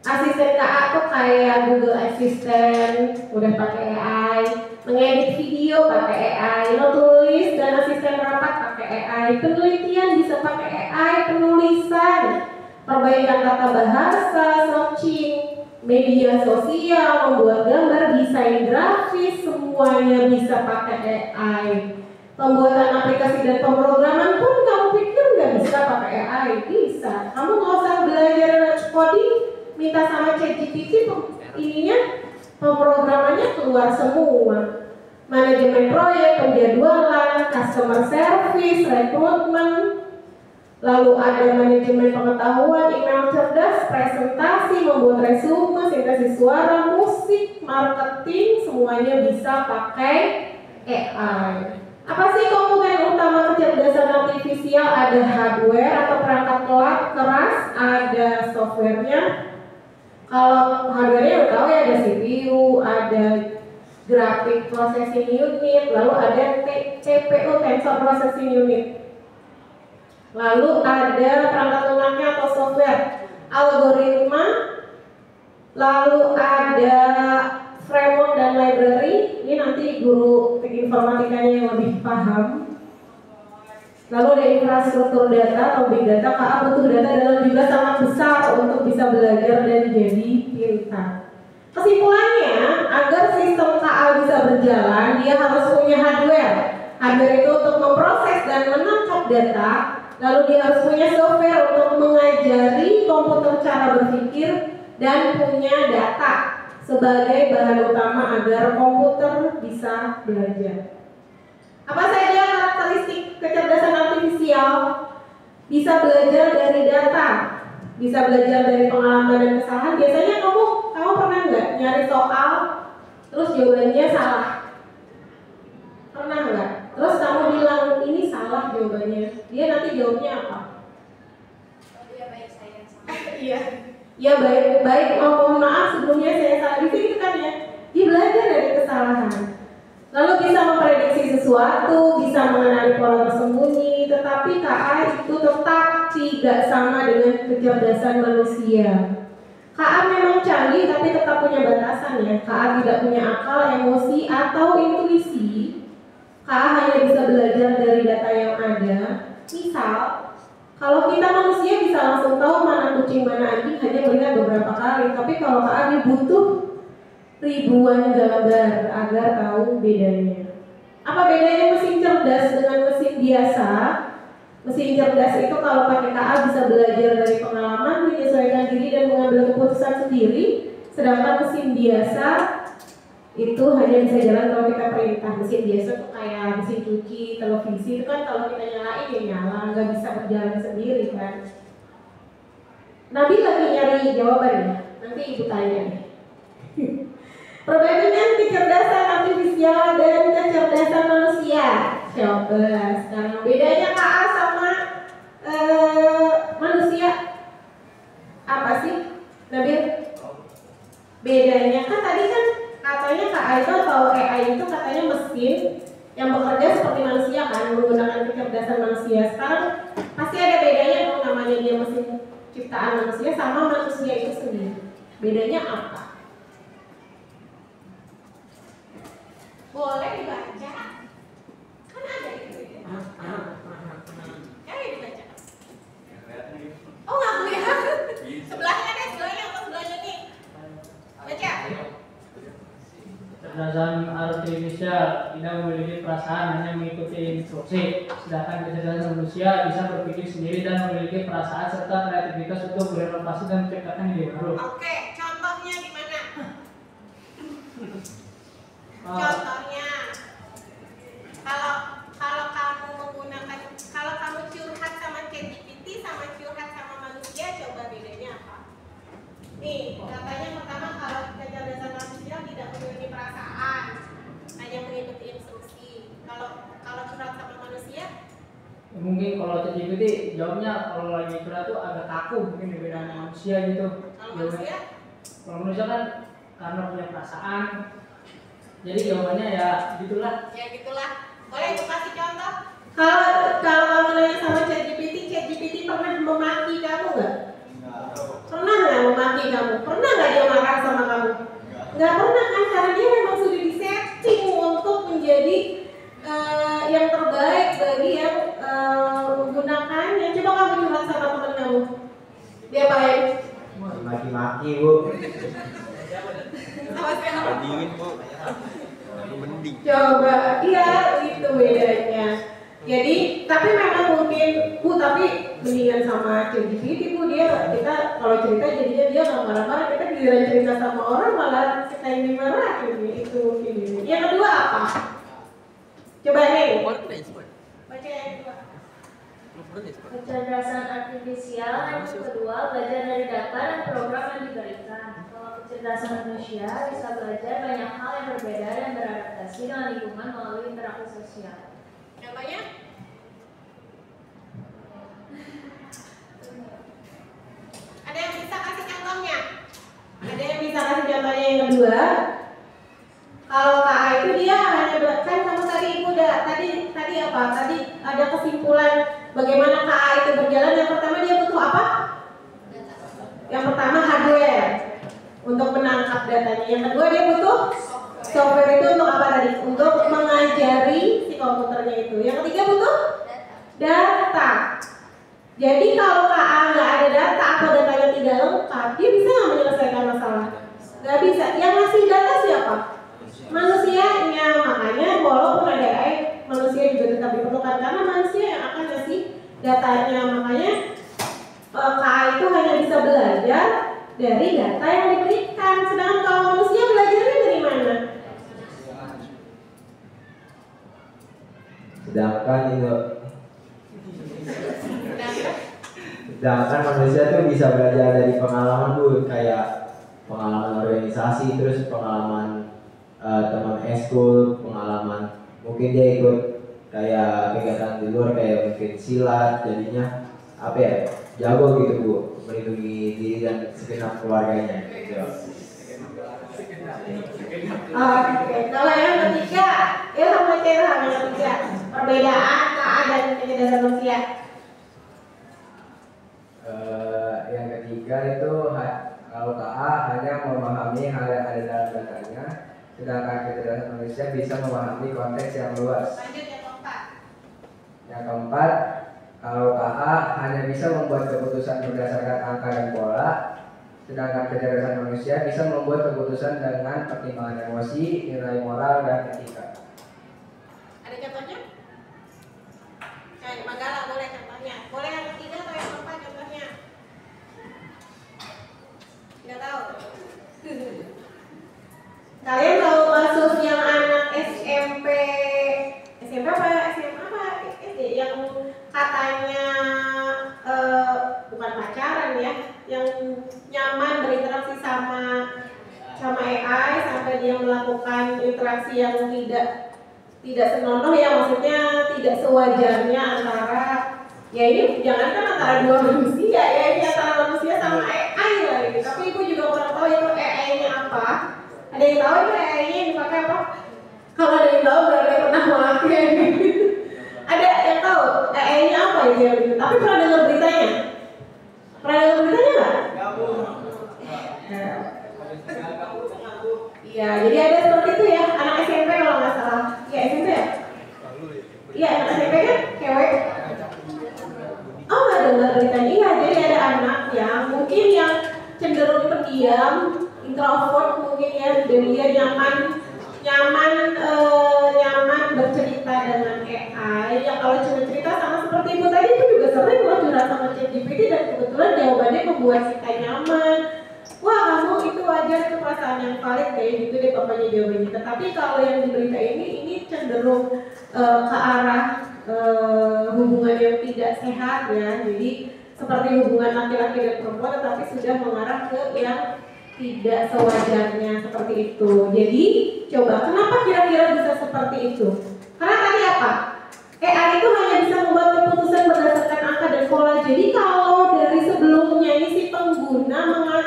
Asisten KA tuh kayak Google Assistant udah pakai AI, mengedit video pakai AI, nulis dan asisten rapat pakai AI, penelitian bisa pakai AI, penulisan, perbaikan tata bahasa, searching, media sosial, membuat gambar, desain grafis, semuanya bisa pakai AI. Pembuatan aplikasi dan pemrograman pun kamu pikir nggak bisa pakai AI? Bisa. Kamu nggak usah belajar coding, minta sama ChatGPT ininya pemrogramannya keluar semua. Manajemen proyek, penjadwalan, customer service, rekrutmen, Lalu ada manajemen pengetahuan, email cerdas, presentasi, membuat resume, sintesis suara, musik, marketing, semuanya bisa pakai AI. Apa sih komponen utama kecerdasan artifisial? Ada hardware atau perangkat keras, ada softwarenya. Kalau hardware-nya udah tahu ya, ada CPU, ada graphic processing unit, lalu ada CPU, tensor processing unit. Lalu ada perangkat lunaknya atau software, algoritma, lalu ada framework dan library. Ini nanti guru informatikanya yang lebih paham. Lalu ada infrastruktur data atau big data. KA butuh data dalam jumlah sangat besar untuk bisa belajar dan jadi pintar. Kesimpulannya, agar sistem KA bisa berjalan, dia harus punya hardware. Hardware itu untuk memproses dan menangkap data. Lalu dia harus punya software untuk mengajari komputer cara berpikir dan punya data sebagai bahan utama agar komputer bisa belajar. Apa saja karakteristik kecerdasan artifisial? Bisa belajar dari data, bisa belajar dari pengalaman dan kesalahan. Biasanya kamu pernah nggak nyari soal terus jawabannya salah? Pernah nggak? Terus kamu bilang ini salah jawabannya, dia nanti jawabnya apa?
Oh, dia baik saya salah.
Iya. Ya baik. Mohon maaf sebelumnya saya salah di sini kan ya. Dia belajar dari kesalahan. Lalu bisa memprediksi sesuatu, bisa mengenali pola tersembunyi, tetapi KA itu tetap tidak sama dengan kecerdasan manusia. KA memang canggih tapi tetap punya batasan ya. KA tidak punya akal, emosi, atau intuisi. KA hanya bisa belajar dari data yang ada. Misal, kalau kita manusia bisa langsung tahu mana kucing mana anjing hanya melihat beberapa kali, tapi kalau KA dia butuh ribuan gambar agar tahu bedanya. Apa bedanya mesin cerdas dengan mesin biasa? Mesin cerdas itu kalau pakai KA bisa belajar dari pengalaman, menyesuaikan diri dan mengambil keputusan sendiri. Sedangkan mesin biasa itu hanya bisa jalan kalau kita perintah. Mesin biasa tuh kayak mesin cuci, televisi itu kan kalau kita nyalain ya nyala, nggak bisa berjalan sendiri kan. Nabi lagi nyari jawabannya, nanti ibu tanya nih. Perbandingan kecerdasan artifisial dan kecerdasan manusia. Coba sekarang bedanya KA sama manusia apa sih, Nabil? Bedanya kan tadi kan katanya KA itu atau AI itu katanya mesin yang bekerja seperti manusia kan, menggunakan kecerdasan manusia. Sekarang pasti ada bedanya dong, namanya dia mesin ciptaan manusia sama manusia itu sendiri. Bedanya apa? Boleh dibaca, kan ada itu ya. Dibaca. Oh nggak melihat. Sebelahnya deh, sebelahnya atau sebelahnya nih. Baca.
Kecerdasan artifisial tidak memiliki perasaan, hanya mengikuti instruksi. Sedangkan kecerdasan manusia bisa berpikir sendiri dan memiliki perasaan serta kreativitas untuk berinovasi dan menciptakan ide baru.
Oke, contohnya gimana? Contohnya, kalau kamu menggunakan, kalau kamu curhat sama ChatGPT sama curhat sama manusia, coba bedanya apa? Nih, katanya pertama kalau kecerdasan artifisial tidak memiliki perasaan, hanya mengikuti instruksi. Kalau curhat sama manusia?
Mungkin kalau ChatGPT jawabnya kalau lagi curhat tuh agak kaku, mungkin berbeda dengan manusia gitu.
Kalau manusia?
Kalau manusia kan karena punya perasaan. Jadi jawabannya ya gitulah.
Ya gitulah. Boleh aku kasih contoh? Kalau kamu nanya sama ChatGPT pernah memaki kamu nggak? Pernah nggak memaki kamu? Pernah nggak dia marah sama kamu? Nggak pernah kan? Karena dia memang sudah disetting untuk menjadi yang terbaik bagi yang menggunakannya. Coba kamu curhat sama teman kamu. Dia baik.
Maki-maki bu.
Bandingin bu. Coba, iya itu bedanya. Jadi, tapi memang mungkin bu, tapi mendingan sama ChatGPT bu, kita kalau cerita jadinya dia nggak marah-marah, kita giliran cerita sama orang malah kita yang dimarahin itu mungkin ini. Yang kedua apa? Coba nih. Baca yang kedua.
Kecerdasan artifisial yang kedua belajar dari data dan program yang diberikan. Kalau kecerdasan manusia bisa belajar banyak hal yang berbeda dan beradaptasi dengan lingkungan melalui interaksi sosial.
Contohnya? Ada yang bisa kasih contohnya? Ada yang bisa kasih contohnya yang kedua? Kalau KA itu dia hanya kan kamu tadi ibu udah tadi apa? Tadi ada kesimpulan bagaimana KA itu berjalan. Yang pertama dia butuh apa? Yang pertama hardware untuk menangkap datanya. Yang kedua dia butuh software itu untuk apa tadi? Untuk mengajari si komputernya itu. Yang ketiga butuh data. Jadi kalau KA nggak ada data atau datanya tidak lengkap, dia bisa nggak menyelesaikan masalah? Nggak bisa. Yang ngasih data siapa? Manusianya. Makanya walaupun ada AI, manusia juga tetap diperlukan karena manusia yang akan ngasih datanya. Makanya KA itu hanya bisa belajar dari data yang diberikan. Sedangkan kalau manusia belajarnya dari mana?
Sedangkan manusia tuh bisa belajar dari pengalaman Bu, kayak pengalaman organisasi, terus pengalaman teman eskul, pengalaman mungkin dia ikut kayak kegiatan di luar kayak mungkin silat, jadinya apa ya, jago gitu Bu, melindungi diri dan segenap keluarganya gitu.
Oke, kalau yang ketiga, ilham yang ketiga, perbedaan KA dan kecerdasan manusia.
Yang ketiga itu kalau KA hanya memahami hal yang ada dalam datanya, sedangkan kecerdasan manusia bisa memahami konteks yang luas.
Lanjut yang keempat.
Yang keempat, kalau KA hanya bisa membuat keputusan berdasarkan angka dan pola, sedangkan kecerdasan manusia bisa membuat keputusan dengan pertimbangan emosi, nilai moral, dan etika.
Ada contohnya? Kayak Manggala boleh contohnya. Boleh yang ketiga atau yang keempat contohnya? Nggak tahu. Kalian kalau masuk yang anak SMP apa SMA apa SD yang katanya bukan pacaran ya, yang nyaman berinteraksi sama AI sampai dia melakukan interaksi yang tidak senonoh ya, maksudnya tidak sewajarnya antara ya ini jangankan antara dua manusia ya, ini antara manusia sama AI lah gitu. Tapi ibu juga kurang tahu itu AI-nya apa. Ada yang tahu itu AI-nya yang dipakai apa? Kalau ada yang tahu berarti pernah memakai. Ada yang tahu AI-nya apa ya gitu. Tapi pernah dengar beritanya? Pernah dengar beritanya nggak? Iya, jadi ada seperti itu ya, anak SMP kalau nggak salah. Iya SMP ya? Iya anak SMP kan, cewek. Oh nggak dengar beritanya? Iya, jadi ada anak yang mungkin yang cenderung pendiam, introvert mungkin ya, dan dia nyaman bercerita dengan AI. Yang kalau cuma cerita sama seperti ibu tadi itu juga sering loh curhat sama ChatGPT dan kebetulan jawabannya membuat kita nyaman. Wah kamu itu wajar, itu perasaan yang valid kayak gitu deh papanya jawabannya. Tetapi kalau yang di berita ini cenderung ke arah hubungan yang tidak sehat ya. Jadi seperti hubungan laki-laki dan perempuan, tetapi sudah mengarah ke yang tidak sewajarnya seperti itu. Jadi coba kenapa kira-kira bisa seperti itu? Karena tadi apa? AI itu hanya bisa membuat keputusan berdasarkan angka dan pola. Jadi kalau dari sebelumnya ini si pengguna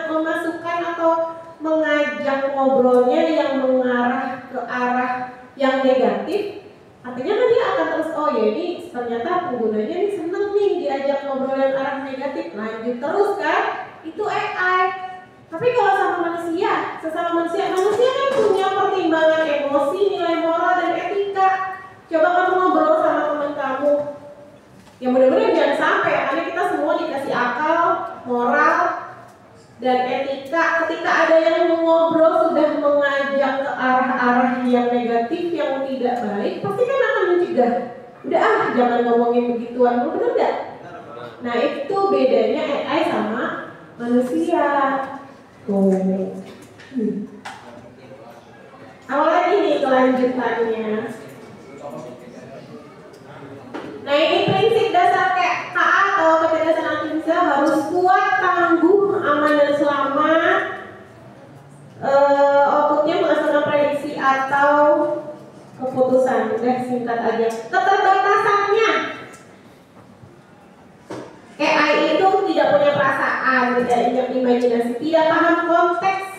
memasukkan atau mengajak ngobrolnya yang mengarah ke arah yang negatif, artinya kan dia akan terus, oh ya ini ternyata penggunanya ini seneng nih diajak ngobrol yang arah negatif, lanjut terus kan? Itu AI. Tapi kalau sama manusia, sesama manusia kan punya pertimbangan emosi, nilai moral dan etika. Coba kamu ngobrol sama teman kamu, ya mudah-mudahan jangan sampai ya, karena kita semua dikasih akal, moral, dan etika. Ketika ada yang mengobrol sudah mengajak ke arah-arah yang negatif, yang tidak baik, pasti kan akan mencegah. Udah jangan ngomongin begituan, bener gak? Nah itu bedanya AI sama manusia. Tuh. Apalagi nih kelanjutannya. Nah ini prinsip dasar KA Indonesia harus kuat, tangguh, aman dan selamat. Outputnya menghasilkan prediksi atau keputusan. Udah singkat aja. Keterbatasannya, AI itu tidak punya perasaan, tidak punya imajinasi, tidak paham konteks.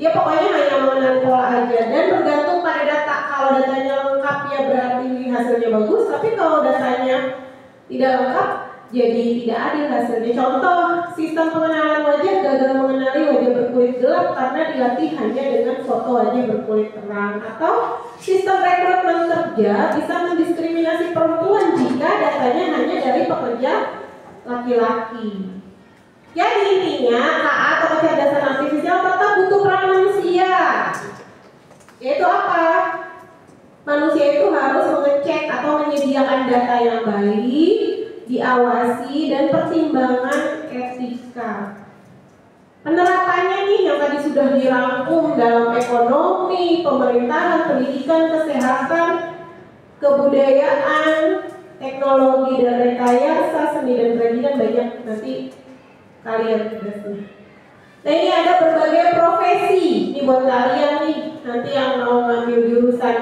Dia pokoknya hanya mengenal pola aja dan bergantung pada data. Kalau datanya lengkap ya berarti hasilnya bagus, tapi kalau datanya tidak lengkap jadi tidak adil hasilnya. Contoh, sistem pengenalan wajah gagal mengenali wajah berkulit gelap karena dilatih hanya dengan foto wajah berkulit terang. Atau sistem rekrutmen kerja bisa mendiskriminasi perempuan jika datanya hanya dari pekerja laki-laki. Jadi intinya KA atau kecerdasan artifisial tetap butuh peran manusia. Yaitu apa? Manusia itu harus mengecek atau menyediakan data yang baik, diawasi dan pertimbangan etika. Penerapannya nih yang tadi sudah dirangkum dalam ekonomi, pemerintahan, pendidikan, kesehatan, kebudayaan, teknologi dan rekayasa, seni dan kerajinan, banyak nanti kalian tugasnya. Nah ini ada berbagai profesi. Ini buat kalian nih nanti yang mau ngambil jurusan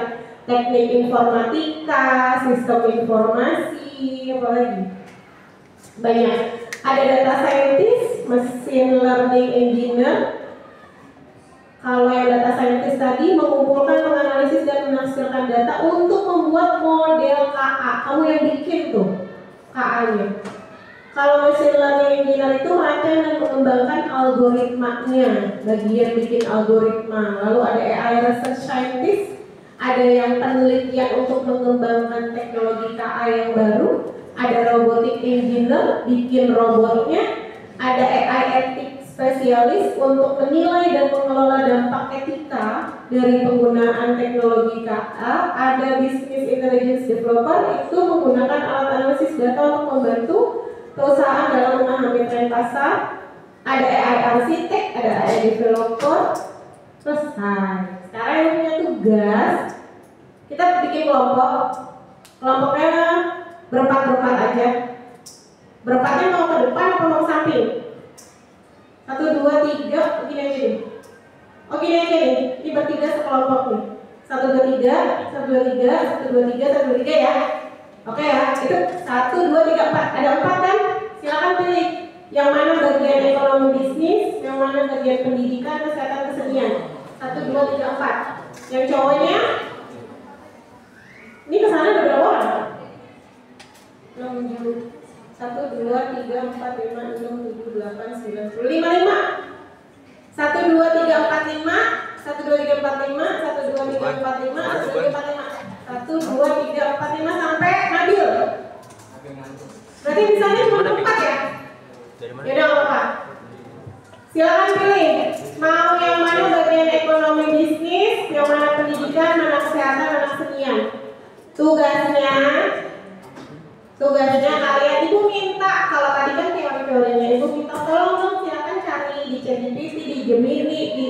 teknik informatika, sistem informasi, apa lagi? Banyak. Ada data scientist, machine learning engineer. Kalau yang data scientist tadi mengumpulkan, menganalisis dan menafsirkan data untuk membuat model KA. Kamu yang bikin tuh KA-nya. Kalau machine learning engineer itu merancang dan mengembangkan algoritmanya, bagian bikin algoritma. Lalu ada AI research scientist, ada yang penelitian untuk mengembangkan teknologi KA yang baru, ada robotic engineer, bikin robotnya, ada AI ethics spesialis untuk menilai dan mengelola dampak etika dari penggunaan teknologi KA, ada business intelligence developer, itu menggunakan alat analisis data untuk membantu perusahaan dalam memahami tren pasar, ada AI arsitek, ada AI developer. Selesai. Sekarang yang punya tugas, kita bikin kelompok. Kelompoknya berempat-berempat aja. Berempatnya mau ke depan atau mau ke samping? 1, 2, 3, begini aja nih. Oh gini aja nih, ini bertiga sekelompok nih. 1, 2, 3, 1, 2, 3, 1, 2, 3, 1, 2, 3 ya. Oke ya, itu 1, 2, 3, 4. Ada 4 kan? Silakan pilih. Yang mana bagian ekonomi bisnis, yang mana bagian pendidikan, kesehatan, kesenian. 1, 2, 3, 4. Yang cowoknya, ini kesana ada berapa orang? 6, 1, 2, 3, 4, 5, 6, 7, 8, 9, 10, 5, 5. 1, 2, 3, 4, 5. 1, 2, 3, 4, 5 1, 2, 3, 4, 5 1, 2, 3, 4, 5 1, 2, 3, 4, 5 sampai Nabil. Berarti misalnya cuma 4 ya? Yaudah gak apa-apa. Silakan pilih. Mau yang mana bagian ekonomi bisnis, yang mana pendidikan, mana kesehatan, mana kesenian. Tugasnya kalian, ibu minta, kalau tadi kan teori-teorinya, ibu minta tolong dong silakan cari di ChatGPT, di Gemini, di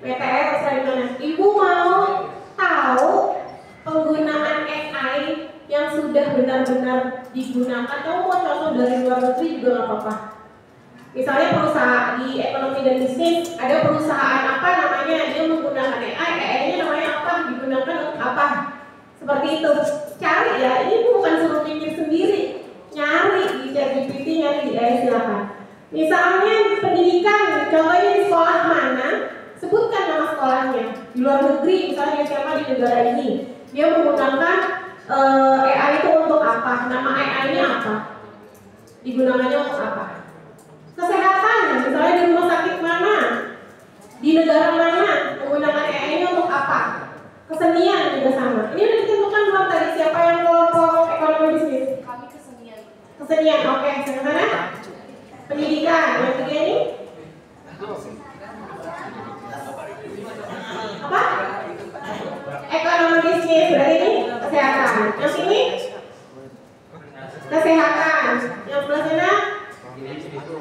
PTR, terserah di mana. Ibu mau tahu penggunaan AI yang sudah benar-benar digunakan. Kamu mau contoh dari luar negeri juga nggak apa-apa. Misalnya perusahaan di ekonomi dan bisnis, ada perusahaan apa namanya, dia menggunakan AI, AI-nya namanya apa, digunakan untuk apa. Seperti itu. Cari ya, ini bukan suruh pikir sendiri. Nyari di ChatGPT, nyari di AI, silakan. Misalnya pendidikan, contohnya di sekolah mana, sebutkan nama sekolahnya. Di luar negeri, misalnya siapa di negara ini, dia menggunakan AI itu untuk apa, nama AI-nya apa, digunakannya untuk apa. Kesehatan, misalnya di rumah sakit mana, di negara mana, menggunakan AI-nya untuk apa. Kesenian juga sama. Ini udah ditentukan belum tadi siapa yang kelompok ekonomi bisnis?
Kami kesenian.
Kesenian, oke. Yang mana? Pendidikan. Yang tiga ini? Apa? Ekonomi bisnis. Berarti ini kesehatan. Yang ini? Kesehatan. Yang sebelah sana?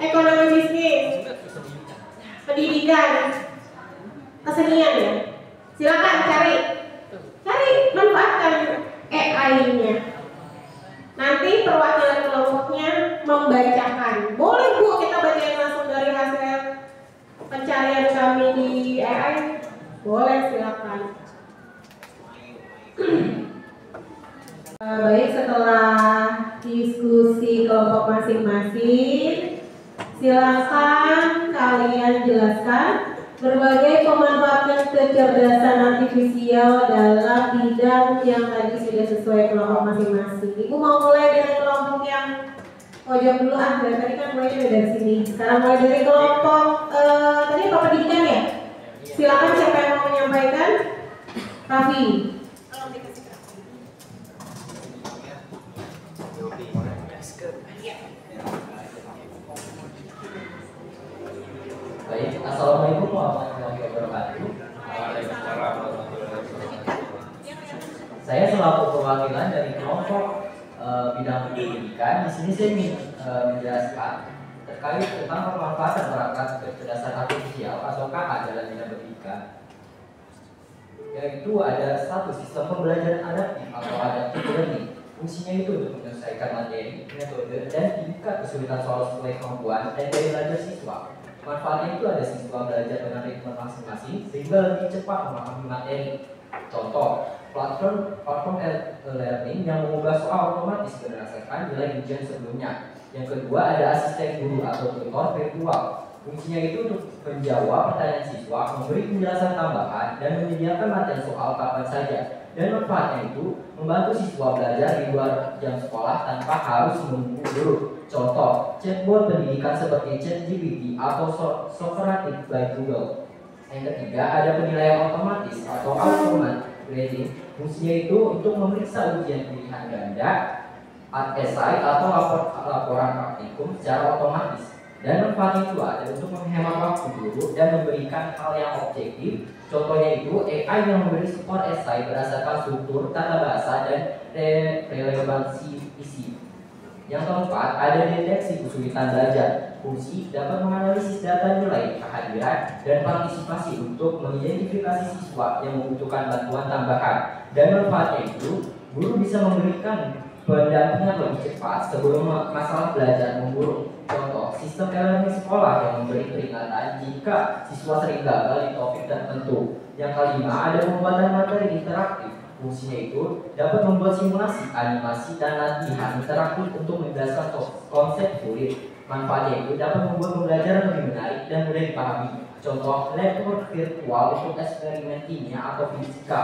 Ekonomi bisnis. Pendidikan. Kesenian ya. Silakan cari manfaatkan AI-nya. Nanti perwakilan kelompoknya membacakan. Boleh Bu Baik, setelah diskusi kelompok masing-masing, silakan kalian jelaskan berbagai pemanfaatan kecerdasan artifisial dalam bidang yang tadi sudah sesuai kelompok masing-masing. Ibu mau mulai dari kelompok yang pojok dulu dari tadi kan mulai dari sini. Sekarang mulai dari kelompok tadi apa pendidikan ya? Silakan siapa yang mau menyampaikan? Raffi.
Baik, assalamualaikum warahmatullahi wabarakatuh. Saya selaku perwakilan dari kelompok bidang pendidikan. Di sini saya ingin menjelaskan terkait tentang pemanfaatan perangkat kecerdasan artifisial atau KA dalam bidang pendidikan. Yaitu ada satu sistem pembelajaran adaptif atau adaptive learning. Fungsinya itu untuk menyelesaikan materi, metode, dan tingkat kesulitan soal sesuai kemampuan dan daya belajar siswa. Manfaatnya itu ada siswa belajar dengan ritme masing-masing sehingga lebih cepat memahami materi. Contoh, platform e-learning yang mengubah soal otomatis berdasarkan nilai ujian sebelumnya. Yang kedua ada asisten guru atau tutor virtual. Fungsinya itu untuk menjawab pertanyaan siswa, memberi penjelasan tambahan, dan menyediakan materi soal kapan saja. Dan manfaatnya itu membantu siswa belajar di luar jam sekolah tanpa harus menunggu guru. Contoh, chatbot pendidikan seperti ChatGPT atau Socrative by Google. Yang ketiga ada penilaian otomatis atau automatic grading. Fungsinya itu untuk memeriksa ujian pilihan ganda, esai atau laporan praktikum secara otomatis. Dan manfaatnya itu ada untuk menghemat waktu guru dan memberikan hal yang objektif. Contohnya itu AI yang memberi skor esai berdasarkan struktur, tata bahasa, dan relevansi isi. Yang keempat ada deteksi kesulitan belajar. Fungsi dapat menganalisis data nilai, kehadiran, dan partisipasi untuk mengidentifikasi siswa yang membutuhkan bantuan tambahan. Dan manfaatnya itu guru bisa memberikan pendampingan lebih cepat sebelum masalah belajar memburuk. Contoh, sistem e-learning sekolah yang memberi peringatan jika siswa sering gagal di topik tertentu. Yang kelima, ada pembuatan materi interaktif. Fungsinya itu dapat membuat simulasi, animasi, dan latihan interaktif untuk menjelaskan konsep sulit. Manfaatnya itu dapat membuat pembelajaran lebih menarik dan mudah dipahami. Contoh, laptop virtual untuk eksperimen kimia atau fisika.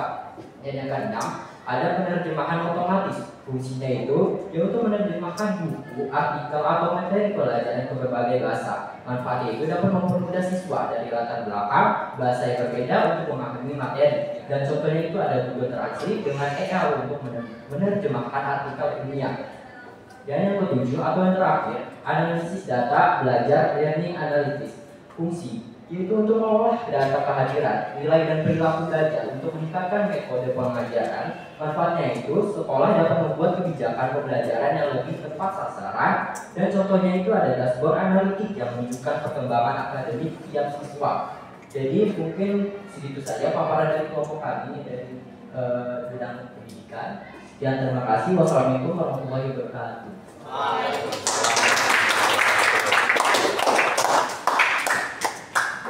Dan yang keenam, ada penerjemahan otomatis. Fungsinya itu yaitu menerjemahkan buku, artikel, atau materi pelajaran ke berbagai bahasa. Manfaatnya itu dapat mempermudah siswa dari latar belakang bahasa yang berbeda untuk memahami materi. Dan contohnya itu ada Google Translate dengan AI untuk menerjemahkan artikel ilmiah. Dan yang ketujuh atau yang terakhir, analisis data belajar learning analytics. Fungsi yaitu untuk mengolah data kehadiran, nilai dan perilaku belajar untuk meningkatkan metode pengajaran. Manfaatnya itu sekolah dapat membuat kebijakan pembelajaran yang lebih tepat sasaran. Dan contohnya itu ada dashboard analitik yang menunjukkan perkembangan akademik tiap siswa. Jadi mungkin segitu saja paparan dari kelompok kami dari bidang pendidikan. Dan terima kasih. Wassalamualaikum warahmatullahi wabarakatuh.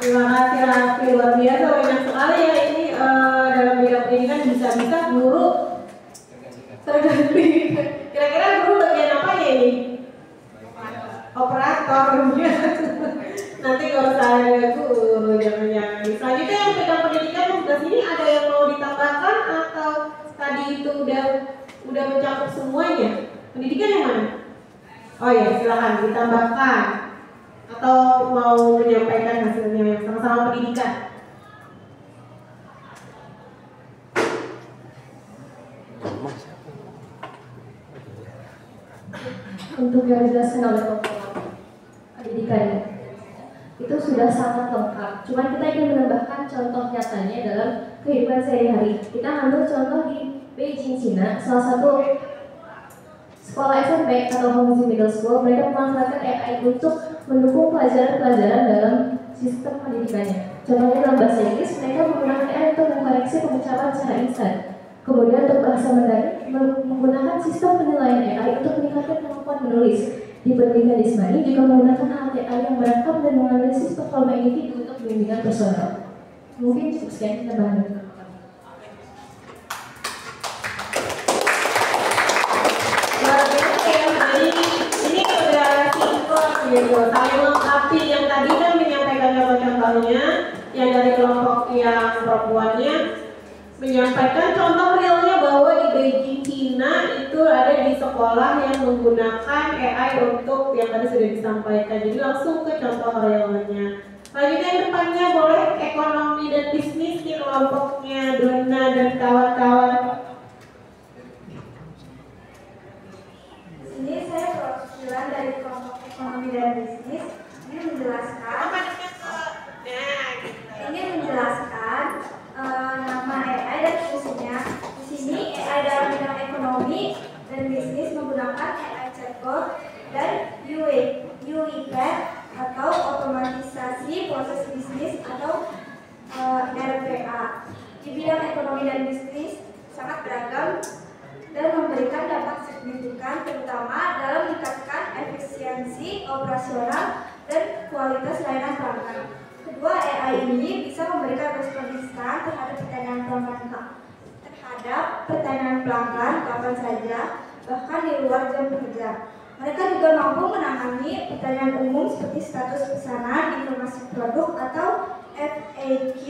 Terima kasih Raffi, luar biasa banyak sekali ya ini dalam bidang pendidikan bisa-bisa guru terganti. Kira-kira guru bagian apa ya ini? Operator. Nanti kalau saya guru jangan-jangan. Selanjutnya yang bidang pendidikan sebelah sini ada yang mau ditambahkan atau tadi itu udah mencakup semuanya? Pendidikan yang mana? Oh ya silakan ditambahkan. Atau mau menyampaikan hasilnya yang sama-sama pendidikan?
Untuk yang dijelaskan oleh pendidikan itu sudah sangat lengkap. Cuman kita ingin menambahkan contoh nyatanya dalam kehidupan sehari-hari. Kita ambil contoh di Beijing, Cina, salah satu sekolah SMP atau Hongji Middle School. Mereka memanfaatkan AI untuk mendukung pelajaran-pelajaran dalam sistem pendidikannya. Contohnya dalam bahasa Inggris, mereka menggunakan AI untuk mengoreksi pengucapan secara instan. Kemudian untuk bahasa Mandarin, menggunakan sistem penilaian AI untuk meningkatkan kemampuan menulis. Di pendidikan Ismani juga menggunakan AI yang merekam dan menganalisis performa individu untuk bimbingan personal. Mungkin cukup sekian kita bahas.
gitu, saling melengkapi. Yang tadi kan menyampaikan contoh-contohnya, yang dari kelompok yang perempuannya menyampaikan contoh realnya bahwa di Beijing, Cina itu ada di sekolah yang menggunakan AI untuk yang tadi sudah disampaikan. Jadi langsung ke contoh realnya. Selanjutnya yang depannya boleh ekonomi dan bisnis di kelompoknya Dona dan kawan-kawan.
Ini saya perwakilan dari kelompok ekonomi dan bisnis. Ini menjelaskan nama AI dan fungsinya. Di sini AI dalam bidang ekonomi dan bisnis menggunakan AI chatbot dan UI atau otomatisasi proses bisnis atau RPA. Di bidang ekonomi dan bisnis sangat beragam dan memberikan dampak signifikan terutama dalam meningkatkan efisiensi operasional dan kualitas layanan pelanggan. Kedua, AI ini bisa memberikan respon instan terhadap pertanyaan pelanggan kapan saja, bahkan di luar jam kerja. Mereka juga mampu menangani pertanyaan umum seperti status pesanan, informasi produk atau FAQ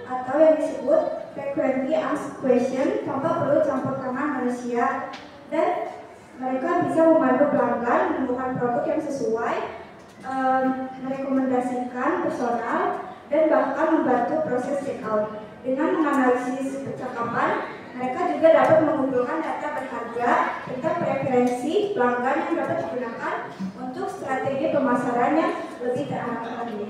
atau yang disebut frequently asked question tanpa perlu campur tangan manusia, dan mereka bisa membantu pelanggan menemukan produk yang sesuai, merekomendasikan personal, dan bahkan membantu proses checkout. Dengan menganalisis percakapan, mereka juga dapat mengumpulkan data berharga tentang preferensi pelanggan yang dapat digunakan untuk strategi pemasaran yang lebih terarah lagi.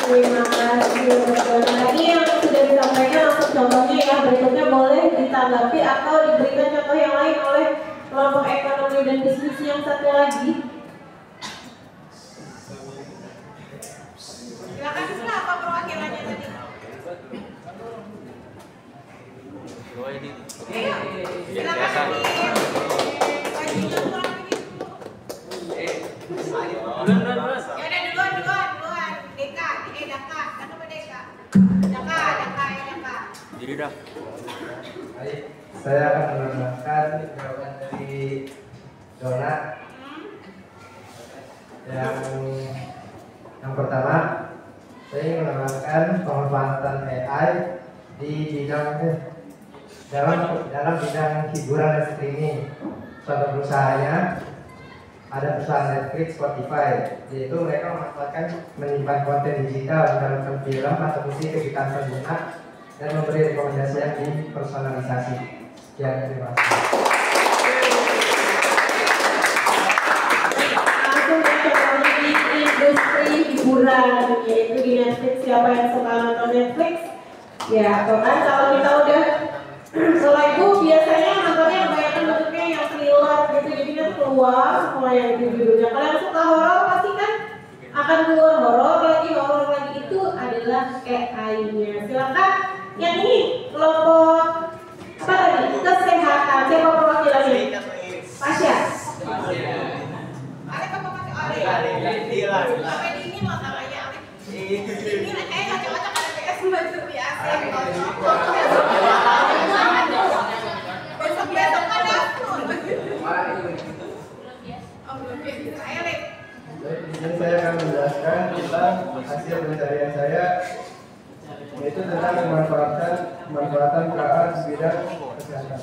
Terima kasih. Tadi yang sudah disampaikan langsung contohnya ya, berikutnya boleh ditanggapi atau diberikan contoh yang lain oleh kelompok ekonomi dan bisnis yang satu lagi. Silakan siapa perwakilannya tadi? Silakan.
Jadi dah.
Baik, saya akan menambahkan jawaban dari Dona. Yang pertama, saya ingin menambahkan pemanfaatan AI di bidang dalam bidang hiburan dan streaming. Contoh perusahaannya ada perusahaan Netflix, Spotify, yaitu mereka menyimpan konten digital dalam film atau musik kegiatan pengguna dan memberi rekomendasi yang dipersonalisasi. Sekian, terima kasih.
Langsung contohnya di industri hiburan, yaitu di Netflix. Siapa yang suka nonton Netflix? Ya, atau kan kalau kita udah setelah itu biasanya nontonnya kebanyakan bentuknya yang thriller gitu, jadinya keluar semua yang itu judulnya. Kalau yang suka horor pasti kan akan keluar horor lagi itu adalah AI-nya. Silakan. Yang ini kelompok apa tadi? Kesehatan. Siapa perwakilannya? Pasya. Ada kelompok sampai di ini masalahnya. Ini kayak cocok-cocok ada PS bantu biasa. Besok ada
Ini saya akan menjelaskan tentang hasil pencarian saya, yaitu tentang pemanfaatan KA di bidang kesehatan.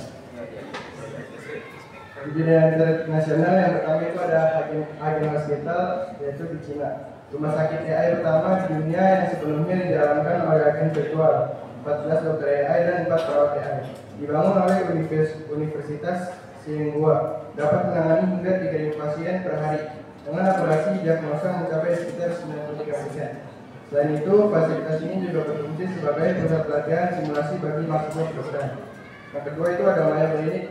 Di bidang internasional yang pertama itu ada Agen Hospital, yaitu di Cina. Rumah sakit AI pertama di dunia yang sebelumnya dijalankan oleh agen virtual, 14 dokter AI dan 4 perawat AI. Dibangun oleh Universitas Tsinghua, dapat menangani hingga 3.000 pasien per hari, dengan akurasi diagnosa mencapai sekitar 93%. Selain itu, fasilitas ini juga berfungsi sebagai pusat pelatihan simulasi bagi mahasiswa program. Yang kedua itu ada Maya Klinik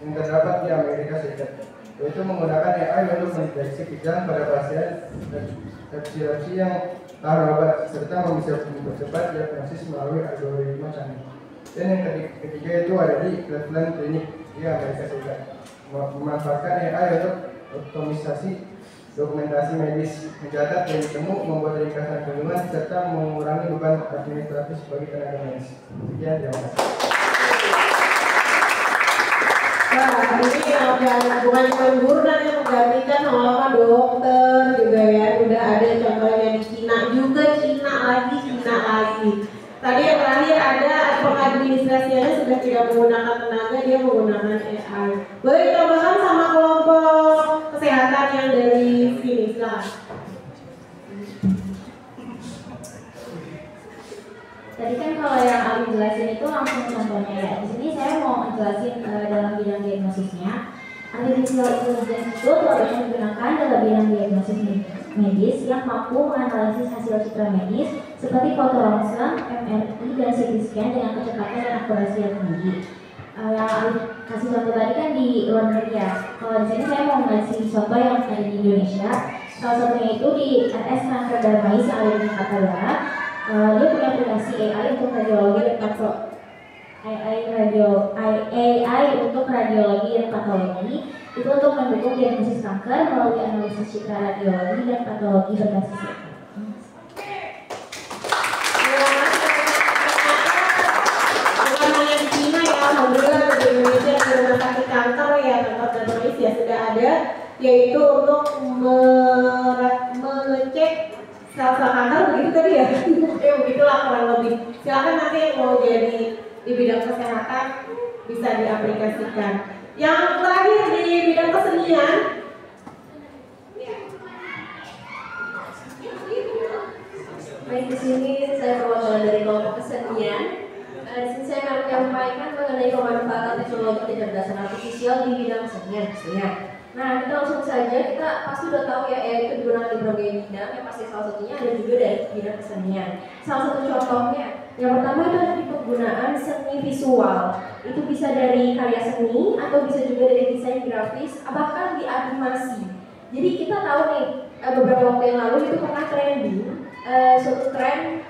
yang terdapat di Amerika Serikat, yaitu menggunakan AI untuk mendeteksi kejang pada pasien epilepsi yang tahan obat, serta bisa mempercepat diagnosis melalui algoritma canggih. Dan yang ketiga itu ada di Cleveland Clinic di Amerika Serikat, memanfaatkan AI untuk optimisasi dokumentasi medis, mencatat yang ditemu, membuat ringkasan kunjungan, serta mengurangi beban administratif bagi tenaga medis. Sekian, terima kasih.
Wah, ini bukan cuma guru dan yang menggantikan lama dokter juga ya. Udah ada contohnya di Cina juga, Cina lagi. Tadi yang terakhir ada pengadministrasiannya sudah tidak menggunakan tenaga, dia menggunakan AI. Boleh ditambahkan sama kelompok kesehatan yang dari sini, silakan.
Tadi kan kalau yang Ali jelasin itu langsung contohnya ya. Di sini saya mau menjelasin dalam bidang diagnosisnya. Artificial intelligence itu telah digunakan dalam bidang diagnosis medis yang mampu menganalisis hasil citra medis seperti foto ronsen, MRI, dan CT scan dengan kecepatan dan akurasi yang tinggi. Yang Ali kasih contoh tadi kan di luar negeri ya. Kalau di sini saya mau ngasih contoh yang ada di Indonesia. Salah satunya itu di RS Kanker Darmais yang ada di Jakarta Barat. Dia punya aplikasi AI untuk radiologi dan AI untuk radiologi dan patologi itu untuk mendukung diagnosis kanker melalui analisis citra radiologi dan patologi berbasis AI.
Bukan hanya di Cina ya, alhamdulillah di Indonesia di rumah sakit kanker ya, kanker darmais ya sudah ada, yaitu untuk mengecek sel-sel kanker begitu tadi ya. Begitulah kurang lebih. Silakan nanti yang mau jadi di bidang kesehatan bisa diaplikasikan. Yang terakhir di bidang kesenian.
Baik, di sini saya perwakilan dari kelompok kesenian. Di sini saya akan menyampaikan mengenai pemanfaatan teknologi kecerdasan artifisial di bidang kesenian pastinya. Nah, kita langsung saja, kita pasti udah tahu ya, AI itu digunakan di berbagai bidang, yang pasti salah satunya ada juga dari bidang kesenian. Salah satu contohnya, yang pertama itu ada di penggunaan seni visual. Itu bisa dari karya seni, atau bisa juga dari desain grafis, bahkan di animasi. Jadi kita tahu nih, beberapa waktu yang lalu itu pernah trending, suatu tren,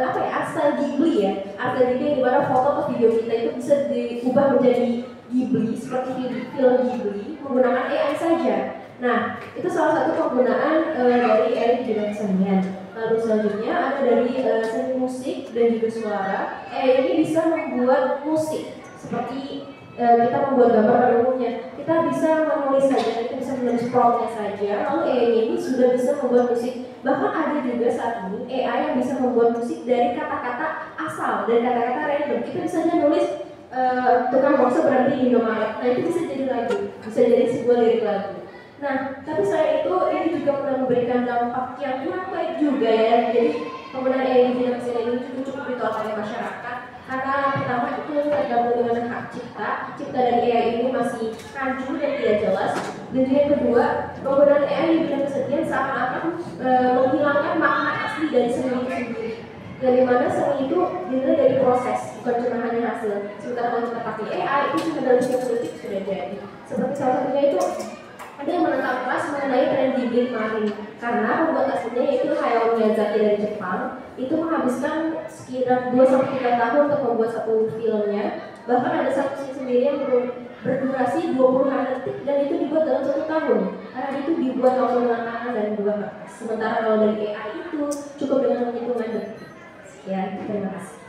art style Ghibli ya. Art style Ghibli yang dimana foto atau video kita itu bisa diubah menjadi Ghibli, seperti film Ghibli menggunakan AI saja. Nah, itu salah satu penggunaan dari AI di bidang kesenian. Lalu selanjutnya ada dari seni musik dan juga suara. AI ini bisa membuat musik seperti kita membuat gambar pada umumnya. Kita bisa menulis saja, kita bisa menulis promptnya saja. Lalu AI ini sudah bisa membuat musik. Bahkan ada juga saat ini AI yang bisa membuat musik dari kata-kata asal dan kata-kata random. Kita bisa saja nulis tukang bakso berhenti di Indomaret. Nah, itu bisa jadi lagu, bisa jadi sebuah lirik lagu. Nah, tapi selain itu ini juga pernah memberikan dampak yang kurang baik juga ya. Jadi penggunaan AI di bidang kesenian ini cukup ditolak oleh masyarakat karena pertama itu tergabung dengan hak cipta dari AI ini masih rancu dan tidak jelas. Dan juga yang kedua, penggunaan AI di bidang kesenian seakan-akan menghilangkan makna asli dari seni itu sendiri. Yang dimana seni itu dinilai dari proses, bukan cuma hanya hasil. Sementara kalau kita pakai AI itu cuma dalam 3 detik sudah jadi. Seperti salah satunya itu ada yang menentang keras mengenai tren Ghibli kemarin karena pembuat aslinya yaitu Hayao Miyazaki dari Jepang itu menghabiskan sekitar 2-3 tahun untuk membuat satu filmnya. Bahkan ada satu scene sendiri yang berdurasi 20-an detik dan itu dibuat dalam 1 tahun karena itu dibuat langsung dengan tangan dan 2 kertas. Sementara kalau dari AI itu cukup dengan hitungan detik. Ya, terima kasih.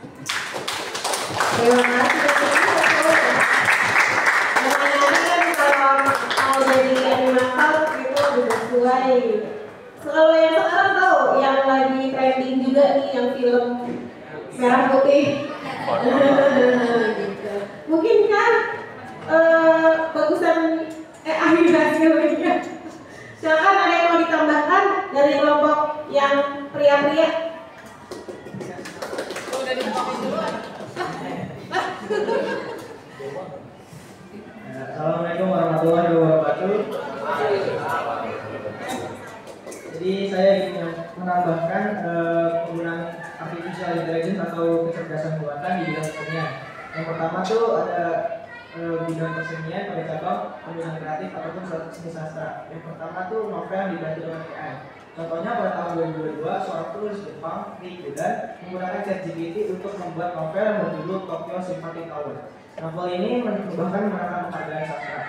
Terima kasih. Kalau jadi animator itu udah sesuai. Kalau yang sekarang tahu yang lagi trending juga nih yang film merah putih. Gitu. Mungkin kan bagusan AI hasilnya. Silakan ada yang mau ditambahkan dari kelompok yang pria-pria.
Assalamualaikum warahmatullahi wabarakatuh. Jadi saya ingin menambahkan penggunaan artificial intelligence atau kecerdasan buatan di bidang kesenian. Yang pertama tuh ada bidang kesenian pada cabang pembinaan kreatif ataupun seni sastra. Yang pertama tuh novel dibantu dengan AI. Contohnya pada tahun 2022 seorang penulis Jepang, Ri Gudan, menggunakan ChatGPT untuk membuat novel yang berjudul Tokyo Sympathy Tower. Novel ini bahkan menangkan penghargaan sastra.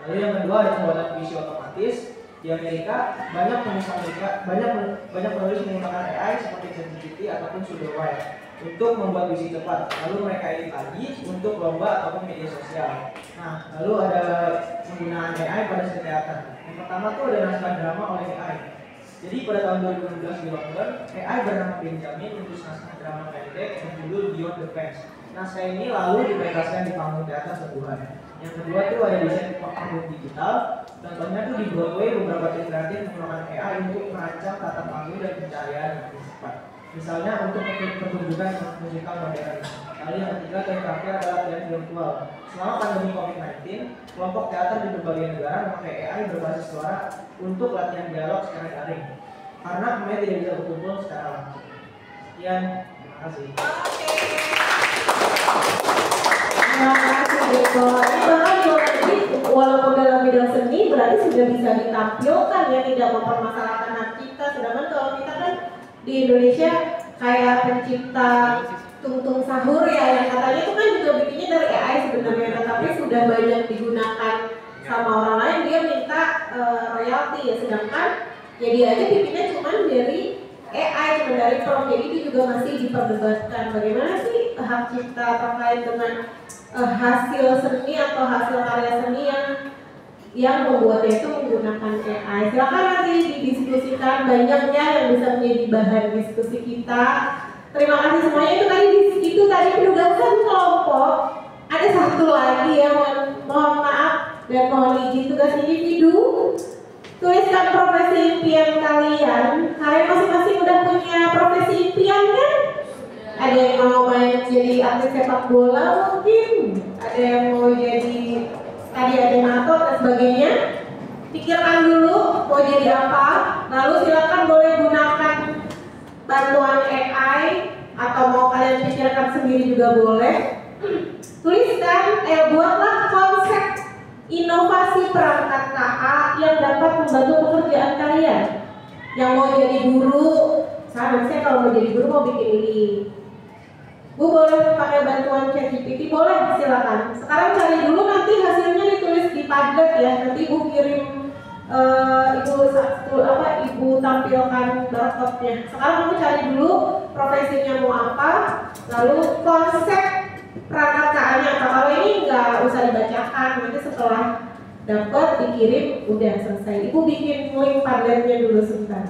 Lalu yang kedua ada pembuatan puisi otomatis, Di Amerika banyak penulis menggunakan AI seperti ChatGPT ataupun pseudowrite untuk membuat puisi cepat. Lalu mereka edit lagi untuk lomba ataupun media sosial. Nah, lalu ada penggunaan AI pada seni teater. Yang pertama tuh ada naskah drama oleh AI. Jadi pada tahun 2016 di London, AI bernama Benjamin menulis naskah drama pendek berjudul Beyond the Fence. Naskah ini lalu dipentaskan di panggung teater sebulan. Yang kedua tuh ada desain panggung digital. Contohnya tuh di Broadway beberapa tim kreatif menggunakan AI untuk merancang tata panggung dan pencahayaan yang cepat. Misalnya untuk pertunjukan musikal modern. Lalu yang ketiga terakhir adalah latihan virtual. Selama pandemi COVID-19, kelompok teater di berbagai negara memakai AI berbasis suara untuk latihan dialog secara daring. Karena pemain tidak bisa berkumpul secara langsung. Sekian, terima kasih.
Terima kasih Deko. Ini bahkan walaupun dalam bidang seni berarti sudah bisa ditampilkan ya, tidak mempermasalahkan hak cipta. Sedangkan kalau kita kan di Indonesia kayak pencipta tungtung sahur ya, yang katanya itu kan juga bikinnya dari AI sebenarnya, tetapi sudah banyak digunakan sama orang lain, dia minta royalti ya, sedangkan ya dia aja bikinnya cuma dari AI, cuma dari prompt. Jadi itu juga masih diperdebatkan bagaimana sih hak cipta terkait dengan hasil seni atau hasil karya seni yang membuatnya itu menggunakan AI. Silakan nanti didiskusikan, banyaknya yang bisa menjadi bahan diskusi kita. Terima kasih semuanya. Itu tadi penugasan kelompok. Ada satu lagi yang mohon maaf dan mohon izin tugas individu. Tuliskan profesi impian kalian. Kalian masing-masing udah punya profesi impian kan? Ada yang mau main jadi atlet sepak bola mungkin, ada yang mau jadi animator dan sebagainya. Pikirkan dulu mau jadi apa, lalu silakan boleh gunakan bantuan AI atau mau kalian pikirkan sendiri juga boleh. Tuliskan, buatlah konsep inovasi perangkat KA yang dapat membantu pekerjaan kalian. Yang mau jadi guru, saya kalau mau jadi guru mau bikin ini. Bu boleh pakai bantuan ChatGPT, boleh silakan. Sekarang cari dulu, nanti hasilnya ditulis di Padlet ya. Nanti Bu kirim ibu tampilkan barcode-nya. Sekarang kamu cari dulu profesinya mau apa, lalu konsep perangkat KA-nya apa. Kalau ini nggak usah dibacakan, nanti setelah dapat dikirim udah selesai. Ibu bikin link Padlet-nya dulu sebentar.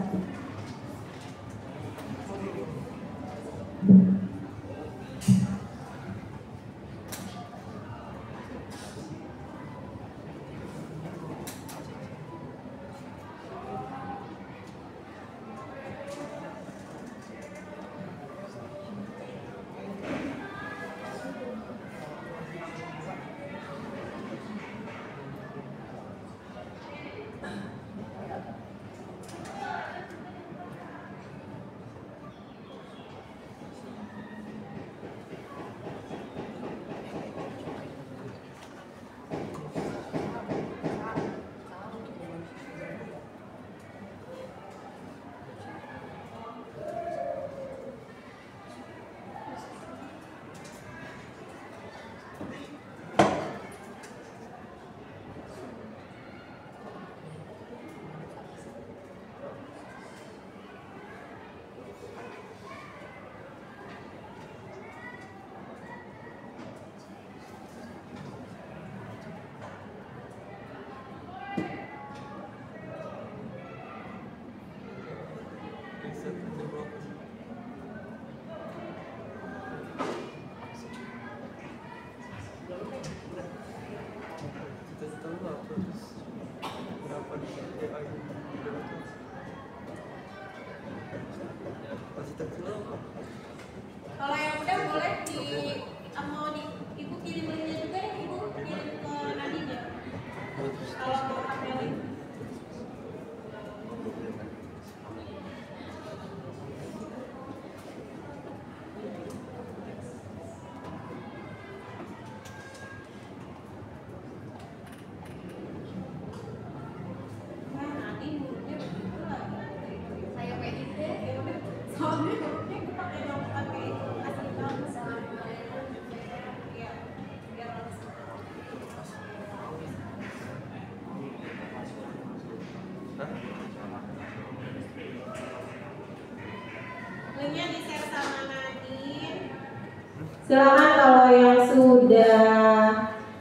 Silakan kalau yang sudah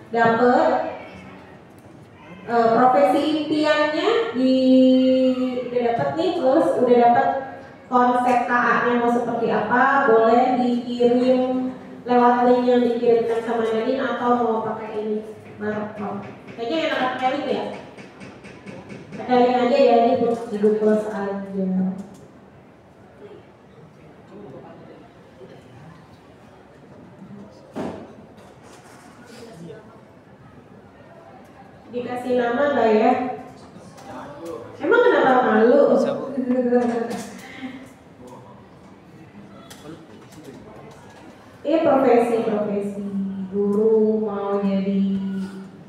dapet profesi impiannya udah dapet nih, terus udah dapet konsep KA-nya mau seperti apa, boleh dikirim lewat link yang dikirimkan sama Nadine atau mau pakai ini barcode. Kayaknya enak pakai link ya. Pakai link aja ya, ini di Google aja. Dikasih nama nggak ya? Emang kenapa malu? Ini profesi guru, mau jadi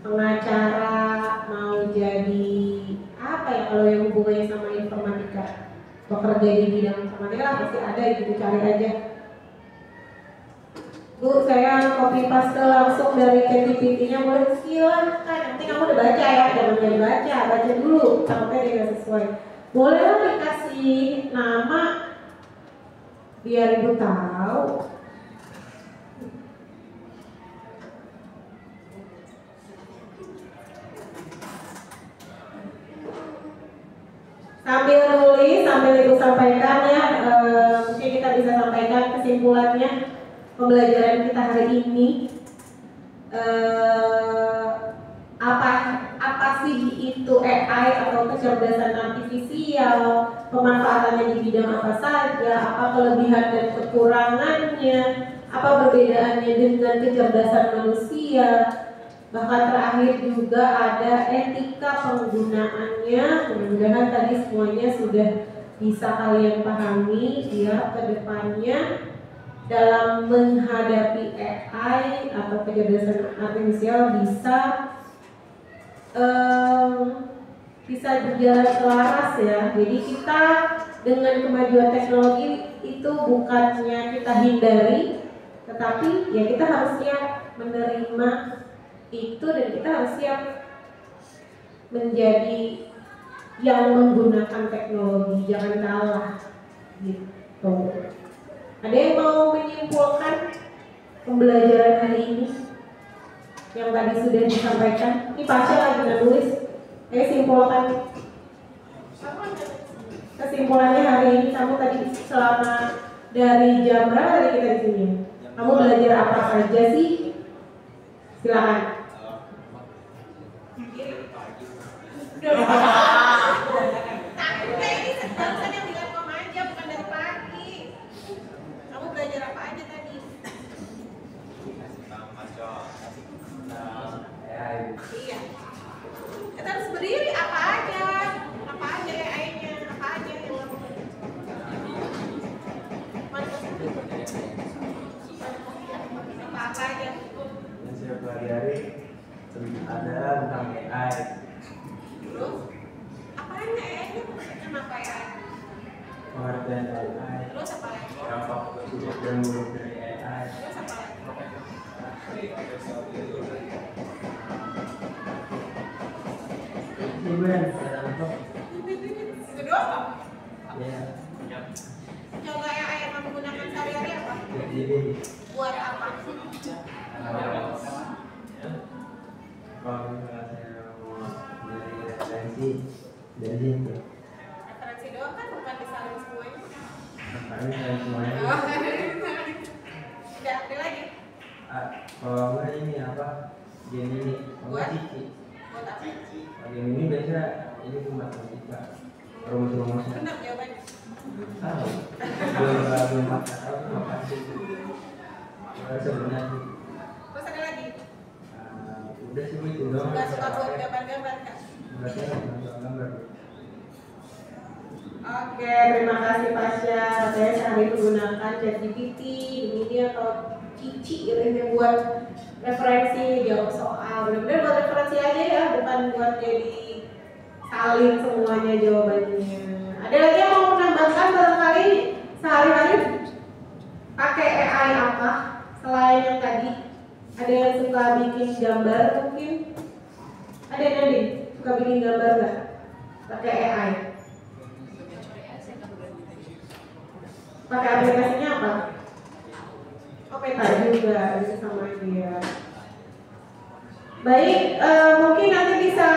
pengacara, mau jadi apa ya kalau yang hubungannya sama informatika, bekerja di bidang informatika lah pasti ada gitu, cari aja. Bu, saya copy paste langsung dari ChatGPT-nya, boleh silahkan. Nanti kamu udah baca ya, jangan dari baca dulu sampai dia nggak sesuai. Boleh lah dikasih nama biar ibu tahu. Sambil nulis, sambil ibu sampaikan ya, mungkin kita bisa sampaikan kesimpulannya pembelajaran kita hari ini. Apa sih itu AI atau kecerdasan artifisial, pemanfaatannya di bidang apa saja, apa kelebihan dan kekurangannya, apa perbedaannya dengan kecerdasan manusia, bahkan terakhir juga ada etika penggunaannya. Mudah-mudahan tadi semuanya sudah bisa kalian pahami biar kedepannya dalam menghadapi AI atau kecerdasan artifisial bisa berjalan selaras ya. Jadi kita dengan kemajuan teknologi itu bukannya kita hindari, tetapi ya kita harus siap menerima itu dan kita harus siap menjadi yang menggunakan teknologi, jangan kalah gitu. Ada yang mau menyimpulkan pembelajaran hari ini yang tadi sudah disampaikan? Ini Pasha lagi nulis. Ayo simpulkan. Kesimpulannya hari ini kamu tadi selama dari jam berapa tadi kita di sini? Kamu belajar apa saja sih? Silakan. Iya. Kita harus berdiri apa aja AI-nya, apa aja yang lakukan. Apa aja?
Yang saya pelajari adalah tentang AI.
Terus apanya AI-nya? Kenapa AI?
Pengertian AI.
Terus apa lagi?
Dampak positif dan buruk dari AI.
Terus apa lagi? Itu doang.
Ya.
Coba AI yang kamu gunakan sehari-hari apa?
Jadi
Buat apa?
kalau misalnya saya mau dari referensi dari situ.
Referensi doang kan bukan disalin semuanya.
Makanya saya semuanya.
Oh, udah, ada lagi.
Kalau enggak ini apa? Game ini,
Buat?
Cici.
Buat apa?
Game ini biasa ini tuh matematika, rumus-rumusnya.
Benar jawabannya.
Tahu. Belum tahu makasih. Sebenarnya sih.
Terus ada lagi?
Udah sih itu doang.
Nggak suka buat gambar-gambar kan?
Enggak saya nggak gambar.
Oke, terima kasih Pasha. Saya sehari menggunakan ChatGPT, Gemini atau Cici ini buat referensi, jawab soal. Benar-benar buat referensi aja ya, bukan buat jadi salin semuanya jawabannya. Ada lagi yang mau menambahkan barangkali sehari-hari pakai AI apa selain yang tadi? Ada yang suka bikin gambar mungkin? Ada yang nanti suka bikin gambar nggak? Pakai AI? Pakai aplikasinya apa? Oh peta juga bisa sama dia. Baik, mungkin nanti bisa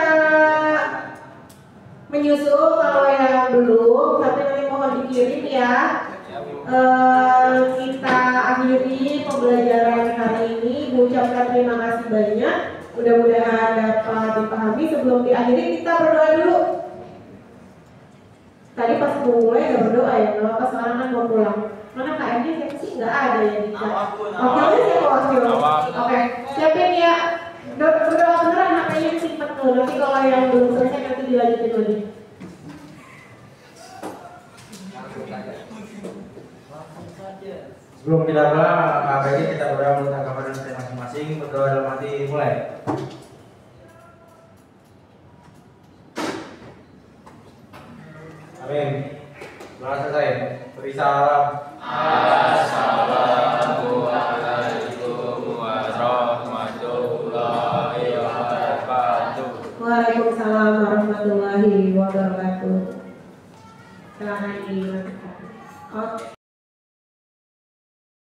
menyusul kalau yang belum, tapi nanti mohon dikirim ya. Kita akhiri pembelajaran hari ini. Mengucapkan terima kasih banyak. Mudah-mudahan dapat dipahami. Sebelum diakhiri kita berdoa dulu. Tadi pas mau mulai nggak berdoa ya, kalau pas sekarang kan mau pulang. Mana KM-nya siapa sih? Nggak ada ya di chat. Oke, siapa wakil? Oke, siapin ya. Berdoa beneran, HP-nya disimpan dulu. Nanti kalau yang belum selesai nanti dilanjutin lagi.
Sebelum kita pulang, maka baiknya kita berdoa menurut agama dan kita masing-masing. Berdoa dalam hati, mulai. Amin. Doa selesai. Beri salam. Assalamualaikum warahmatullahi wabarakatuh.
Waalaikumsalam warahmatullahi wabarakatuh. Silakan dilanjutkan. Oke.